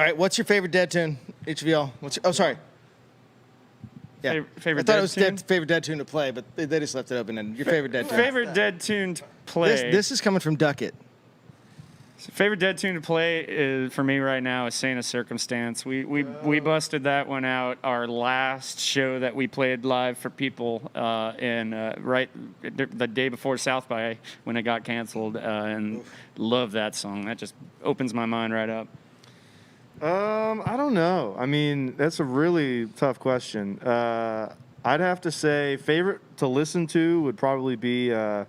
right, what's your favorite Dead tune? Each of y'all. Oh, sorry. Yeah, Favorite I thought Dead it was tune? favorite Dead tune to play, but they just left it open. And your favorite Dead tune. Favorite Dead tune to play. This is coming from Duckett. Favorite Dead tune to play is for me right now is Saint of Circumstance. We busted that one out our last show that we played live for people right the day before South by when it got canceled, and love that song. That just opens my mind right up. I don't know. I mean, that's a really tough question. I'd have to say favorite to listen to would probably be, man,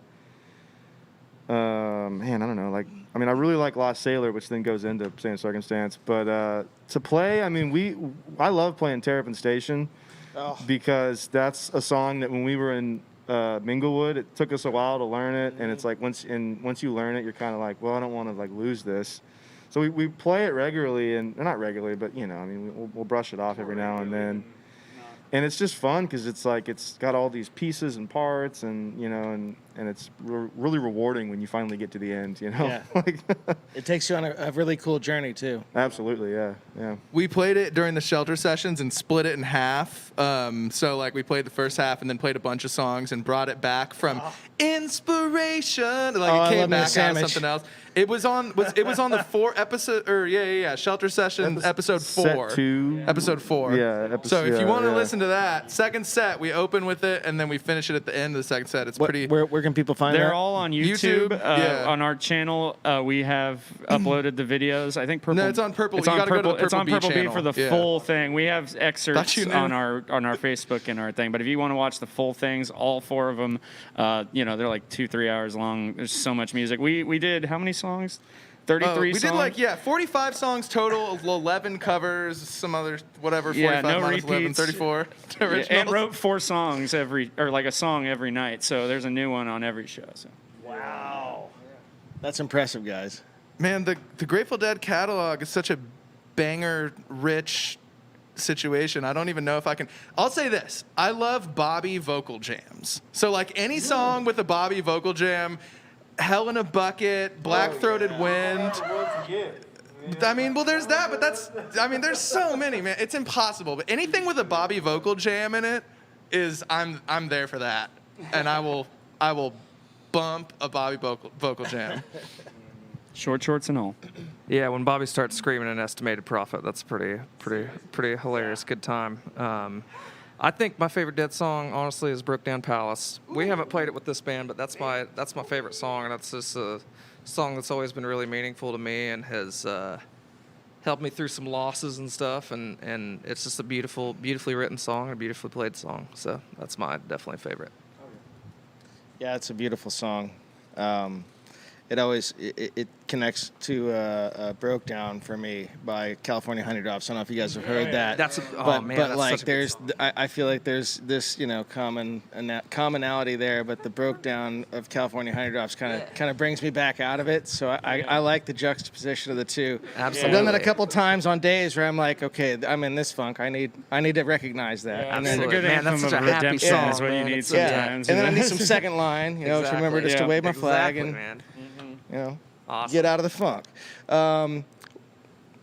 I don't know. Like, I mean, I really like Lost Sailor, which then goes into Saint of Circumstance. But to play, I mean, I love playing Terrapin Station because that's a song that when we were in Minglewood, it took us a while to learn it, and it's like once you learn it, you're kind of like, well, I don't want to like lose this. So we play it regularly, and not regularly, but you know, I mean, we'll brush it off every now and then, and it's just fun because it's like it's got all these pieces and parts, and you know, and it's really rewarding when you finally get to the end, you know. Yeah. Like, It takes you on a really cool journey too. absolutely, yeah. We played it during the shelter sessions and split it in half. So like we played the first half and then played a bunch of songs and brought it back from inspiration. Like I it came love me a back out of sandwich. something else. It was on the 4 episode or shelter session episode 4. Set 2. Episode 4. Yeah, So if you want to yeah. listen to that second set, we open with it and then we finish it at the end of the second set. It's pretty. Where can people find They're that? all on YouTube. YouTube, yeah. On our channel, we have uploaded the videos. I think Purple. No, it's on Purple. It's You on gotta go to Purple. the It's on Purple Bee Purple Bee channel. for the Yeah. full thing. We have excerpts you knew. on our Facebook and our thing. But if you want to watch the full things, all 4 of them, you know, they're like 2-3 hours long. There's so much music. We did how many songs? 33 we songs. did like 45 songs total, 11 covers, some other whatever. 45 Yeah, no minus 11, repeats. 34 Yeah, originals. and wrote 4 songs like a song every night. So there's a new one on every show. So. Wow. That's impressive, guys. Man, the Grateful Dead catalog is such a banger-rich situation. I don't even know if I can. I'll say this: I love Bobby vocal jams. So like any song with a Bobby vocal jam, Hell in a Bucket, Black-Throated Wind. I mean, well, there's that, but there's so many, man. It's impossible. But anything with a Bobby vocal jam in it is I'm there for that, and I will bump a Bobby vocal jam. Short shorts and all. Yeah, when Bobby starts screaming an estimated profit, that's pretty hilarious. Good time. I think my favorite Dead song, honestly, is "Broke Down Palace." We haven't played it with this band, but that's my favorite song, and that's just a song that's always been really meaningful to me and has helped me through some losses and stuff. And it's just a beautifully written song and a beautifully played song. So that's my definitely favorite. Yeah, it's a beautiful song. It connects to "Broke Down" for me by California Honey Drops. I don't know if you guys have heard that. That's but that's like such a good there's song. I feel like there's this commonality there, but the "Broke Down" of California Honey Drops kind of brings me back out of it. So I like the juxtaposition of the two. Absolutely. I've done that a couple times on days where I'm like, okay, I'm in this funk. I need to recognize that. Yeah, and it's then a good Man, that's anthem such of a happy redemption song, is what man. you need It's- sometimes. and you then I know? need some second line, to remember just to Yeah. wave my flag Exactly, and man. get out of the funk.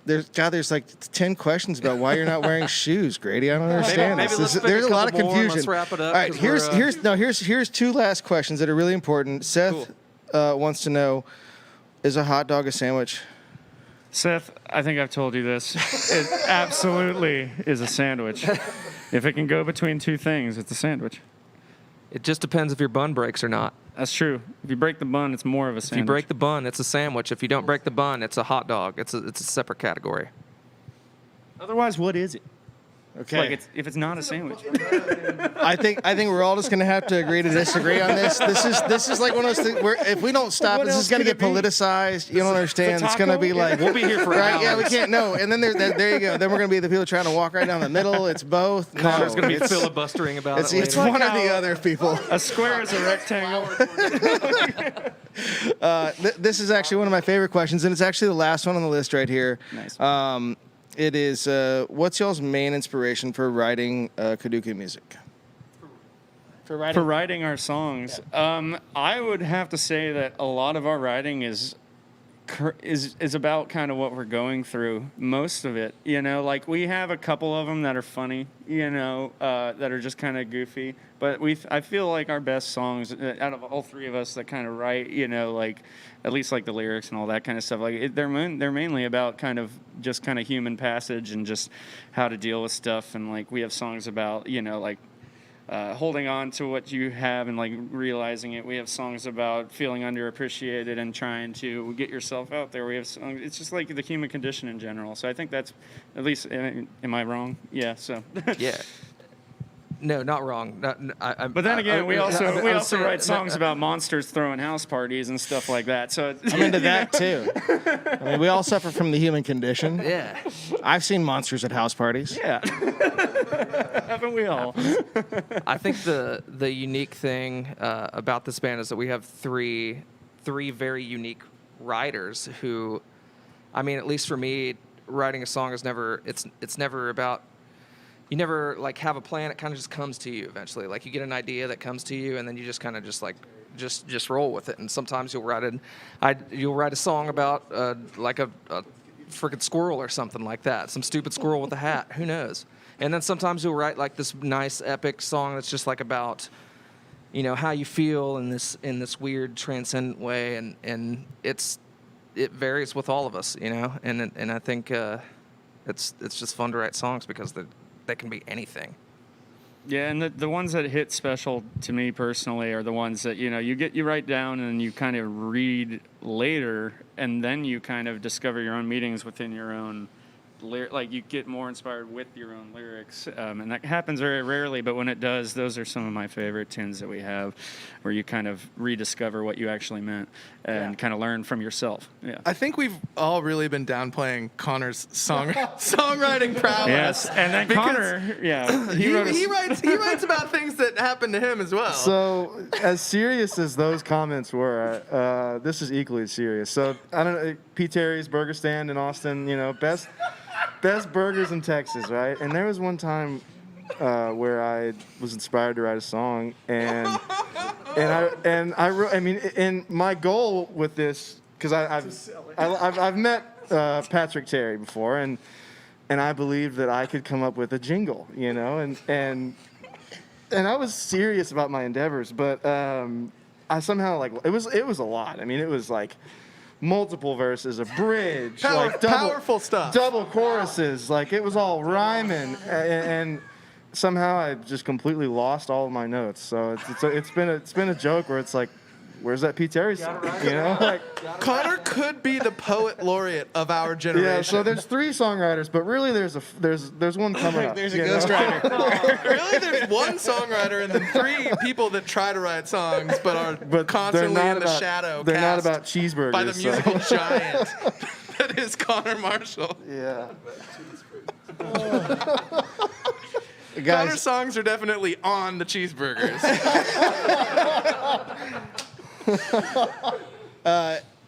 There's like 10 questions about why you're not wearing shoes, Grady. I don't understand maybe this. let's pick There's a a lot of couple more and confusion. let's wrap it up, All right, 'cause here's 2 last questions that are really important. Seth wants to know, is a hot dog a sandwich? Seth, I think I've told you this. It absolutely is a sandwich. If it can go between 2 things, it's a sandwich. It just depends if your bun breaks or not. That's true. If you break the bun, it's more of a If sandwich. you break the bun, it's a sandwich. If you don't break the bun, it's a hot dog. It's a separate category. Otherwise, what is it? Okay. Like if it's not a sandwich. I think we're all just gonna have to agree to disagree on this. This is like one of those things where if we don't stop, What this else is gonna could get it be? politicized. You don't understand. It's gonna be like We'll be here for right. hours. Yeah, we can't. No, and then there you go. Then we're gonna be the people trying to walk right down the middle. It's both. Connor's No, gonna be it's- filibustering about It's, it it's later. one or the other, people. A square is a rectangle. This is actually one of my favorite questions, and it's actually the last one on the list right here. Nice. It is, what's y'all's main inspiration for writing Koodookoo music? For writing? For writing our songs, I would have to say that a lot of our writing is about kind of what we're going through. Most of it, like we have a couple of them that are funny, that are just kind of goofy. But I feel like our best songs out of all three of us that kind of write, like at least like the lyrics and all that kind of stuff. Like they're mainly about kind of human passage and just how to deal with stuff. And like we have songs about like holding on to what you have and like realizing it. We have songs about feeling underappreciated and trying to get yourself out there. We have songs. It's just like the human condition in general. So I think that's at least. Am I wrong? Yeah. So. Yeah. No, not wrong. But then again, we also write songs about monsters throwing house parties and stuff like that. So I'm into that too. I mean, we all suffer from the human condition. Yeah. I've seen monsters at house parties. yeah, haven't we all? I think the unique thing about this band is that we have three very unique writers who, I mean, at least for me, writing a song is never about. You never like have a plan. It kind of just comes to you eventually. Like you get an idea that comes to you, and then you just kind of just roll with it. And sometimes you'll write a song about like a freaking squirrel or something like that. Some stupid squirrel with a hat. Who knows? And then sometimes you'll write like this nice epic song that's just like about how you feel in this weird transcendent way. And it varies with all of us. And I think it's just fun to write songs because they can be anything. Yeah, and the ones that hit special to me personally are the ones that you write down and you kind of read later, and then you kind of discover your own meanings within your own like you get more inspired with your own lyrics, and that happens very rarely, but when it does, those are some of my favorite tunes that we have, where you kind of rediscover what you actually meant and kind of learn from yourself. Yeah, I think we've all really been downplaying Connor's songwriting prowess. Yes, and then Connor, he writes about things that happen to him as well. So, as serious as those comments were, this is equally serious. So, I don't know, P. Terry's Burger Stand in Austin, best burgers in Texas, right? And there was one time where I was inspired to write a song, and I wrote. I mean, and my goal with this, because I've met Patrick Terry before, and I believed that I could come up with a jingle, and I was serious about my endeavors, but I somehow it was a lot. I mean, it was like multiple verses, a bridge, powerful stuff, double choruses, like it was all rhyming, and somehow I just completely lost all of my notes. So it's been a joke where it's like, where's that P. Terry song? Connor could be the poet laureate of our generation. Yeah. So there's 3 songwriters, but really there's one coming up. There's a ghostwriter. Really, there's one songwriter and then 3 people that try to write songs but are constantly in the shadow. They're not cast about cheeseburgers. by the musical giant that is Connor Marshall. Yeah. Connor's Guys, songs are definitely on the cheeseburgers.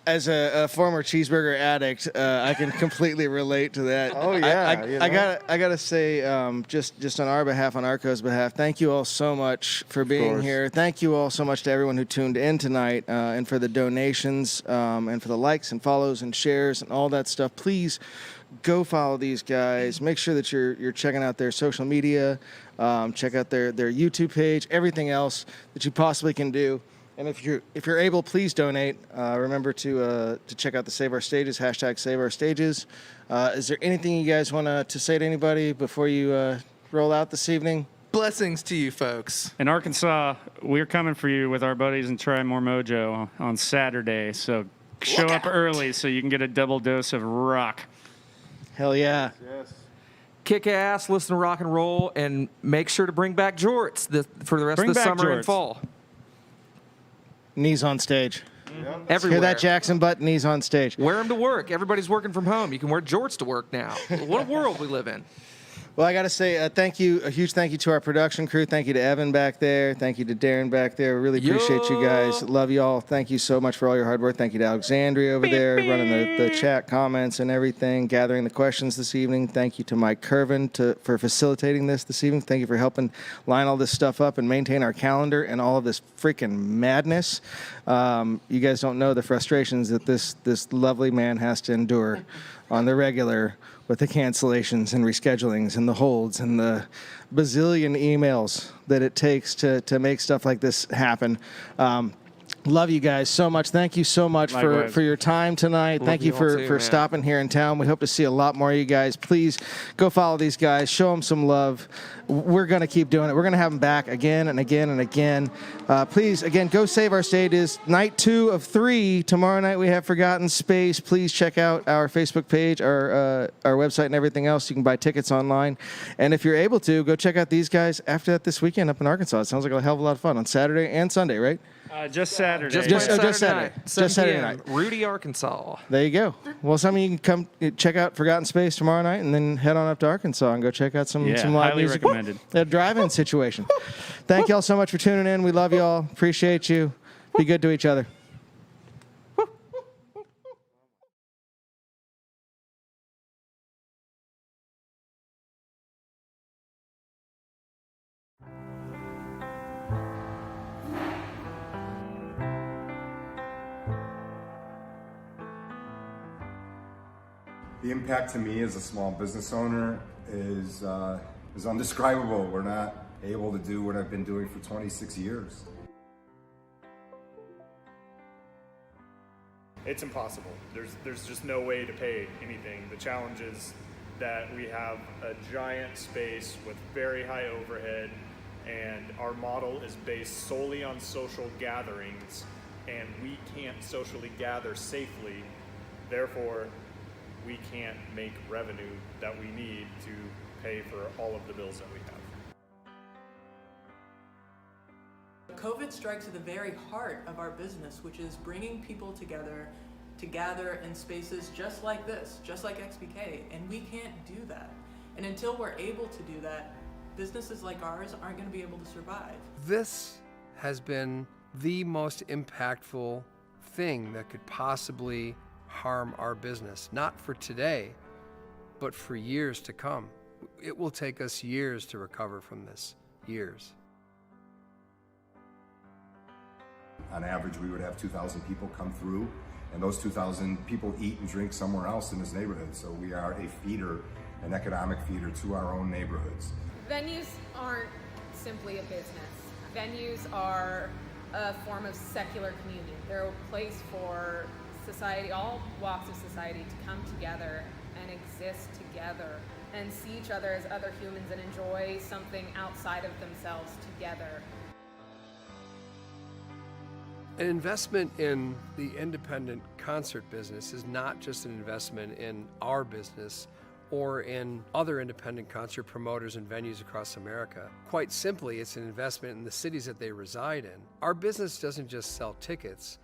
as a former cheeseburger addict, I can completely relate to that. Oh, yeah, I gotta say, just on our behalf, on Arco's behalf, thank you all so much for being course. here. Thank you all so much to everyone who tuned in tonight, and for the donations, and for the likes and follows and shares and all that stuff. Please go follow these guys. Make sure that you're checking out their social media. Check out their YouTube page. Everything else that you possibly can do. And if you're able, please donate. Remember to check out the Save Our Stages, #SaveOurStages. Is there anything you guys want to say to anybody before you roll out this evening? Blessings to you folks. In Arkansas, we're coming for you with our buddies in Try More Mojo on Saturday. So show up early so you can get a double dose of rock. Hell yeah. Yes. kick ass, listen to rock and roll, and make sure to bring back jorts for the rest Bring of the back summer and jorts. fall. Knees on stage. Everywhere. Hear that, Jackson Butt? Knees on stage. Wear them to work. Everybody's working from home. You can wear jorts to work now. What a world we live in. Well, I got to say a huge thank you to our production crew. Thank you to Evan back there. Thank you to Darren back there. Really appreciate you guys. Love you all. Thank you so much for all your hard work. Thank you to Alexandria over there running the chat comments and everything, gathering the questions this evening. Thank you to Mike Curvin for facilitating this evening. Thank you for helping line all this stuff up and maintain our calendar and all of this freaking madness. You guys don't know the frustrations that this lovely man has to endure on the regular with the cancellations and reschedulings and the holds and the bazillion emails that it takes to make stuff like this happen. Love you guys so much. Thank you so much for your time tonight. Thank you for stopping here in town. We hope to see a lot more of you guys. Please go follow these guys. Show them some love. We're going to keep doing it. We're going to have them back again and again and again. Please, again, go save our stages. Night 2 of 3. Tomorrow night we have Forgotten Space. Please check out our Facebook page, our website, and everything else. You can buy tickets online. And if you're able to, go check out these guys after that this weekend up in Arkansas. It sounds like a hell of a lot of fun on Saturday and Sunday, right? Just Saturday. Just Saturday. Just Saturday night. Rudy, Arkansas. There you go. Well, some of you can come check out Forgotten Space tomorrow night and then head on up to Arkansas and go check out some live highly music. recommended. A drive-in situation. Thank y'all so much for tuning in. We love y'all. Appreciate you. Be good to each other. The impact to me as a small business owner is undescribable. We're not able to do what I've been doing for 26 years. It's impossible. There's just no way to pay anything. The challenge is that we have a giant space with very high overhead, and our model is based solely on social gatherings, and we can't socially gather safely. Therefore, we can't make revenue that we need to pay for all of the bills that we have. COVID strikes at the very heart of our business, which is bringing people together to gather in spaces just like this, just like XBK, and we can't do that. And until we're able to do that, businesses like ours aren't going to be able to survive. This has been the most impactful thing that could possibly harm our business, not for today, but for years to come. It will take us years to recover from this, years. On average, we would have 2,000 people come through, and those 2,000 people eat and drink somewhere else in this neighborhood. So we are a feeder, an economic feeder to our own neighborhoods. Venues aren't simply a business. Venues are a form of secular communion. They're a place for society, all walks of society, to come together and exist together and see each other as other humans and enjoy something outside of themselves together. An investment in the independent concert business is not just an investment in our business or in other independent concert promoters and venues across America. Quite simply, it's an investment in the cities that they reside in. Our business doesn't just sell tickets.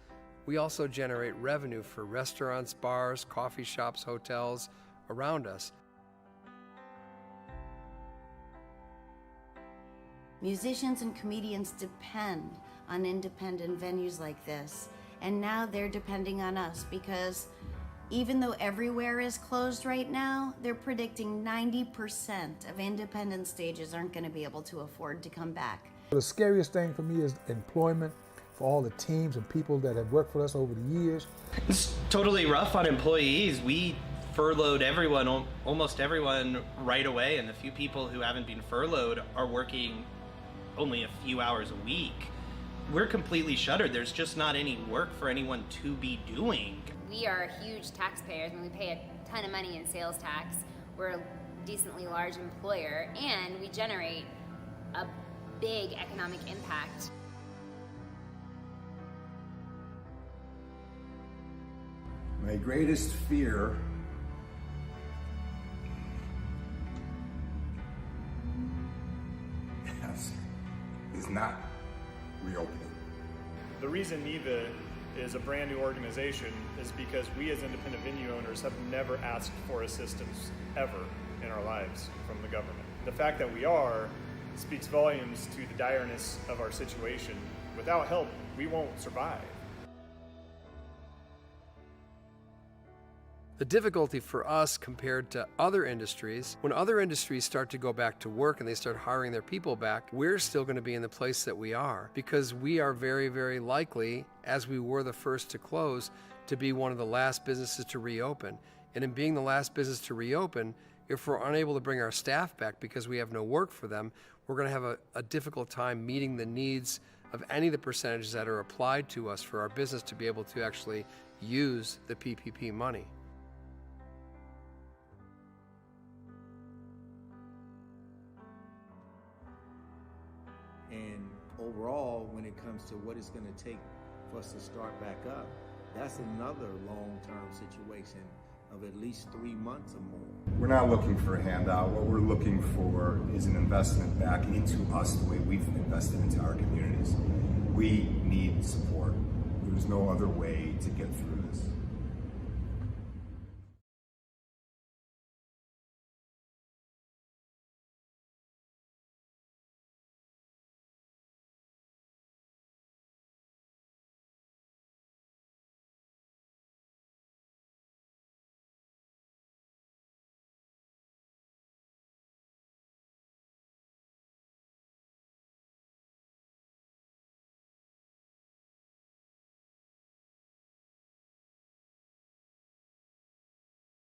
We also generate revenue for restaurants, bars, coffee shops, hotels around us. Musicians and comedians depend on independent venues like this, and now they're depending on us because even though everywhere is closed right now, they're predicting 90% of independent stages aren't going to be able to afford to come back. The scariest thing for me is employment for all the teams and people that have worked for us over the years. It's totally rough on employees. We furloughed everyone, almost everyone, right away, and the few people who haven't been furloughed are working only a few hours a week. We're completely shuttered. There's just not any work for anyone to be doing. We are huge taxpayers and we pay a ton of money in sales tax. We're a decently large employer and we generate a big economic impact. My greatest fear is not reopening. The reason NIVA is a brand new organization is because we as independent venue owners have never asked for assistance ever in our lives from the government. The fact that we are speaks volumes to the direness of our situation. Without help, we won't survive. The difficulty for us compared to other industries, when other industries start to go back to work and they start hiring their people back, we're still going to be in the place that we are because we are very, very likely, as we were the first to close, to be one of the last businesses to reopen. And in being the last business to reopen, if we're unable to bring our staff back because we have no work for them, we're going to have a difficult time meeting the needs of any of the percentages that are applied to us for our business to be able to actually use the PPP money. And overall, when it comes to what it's going to take for us to start back up, that's another long-term situation of at least 3 months or more. We're not looking for a handout. What we're looking for is an investment back into us the way we've invested into our communities. We need support. There's no other way to get through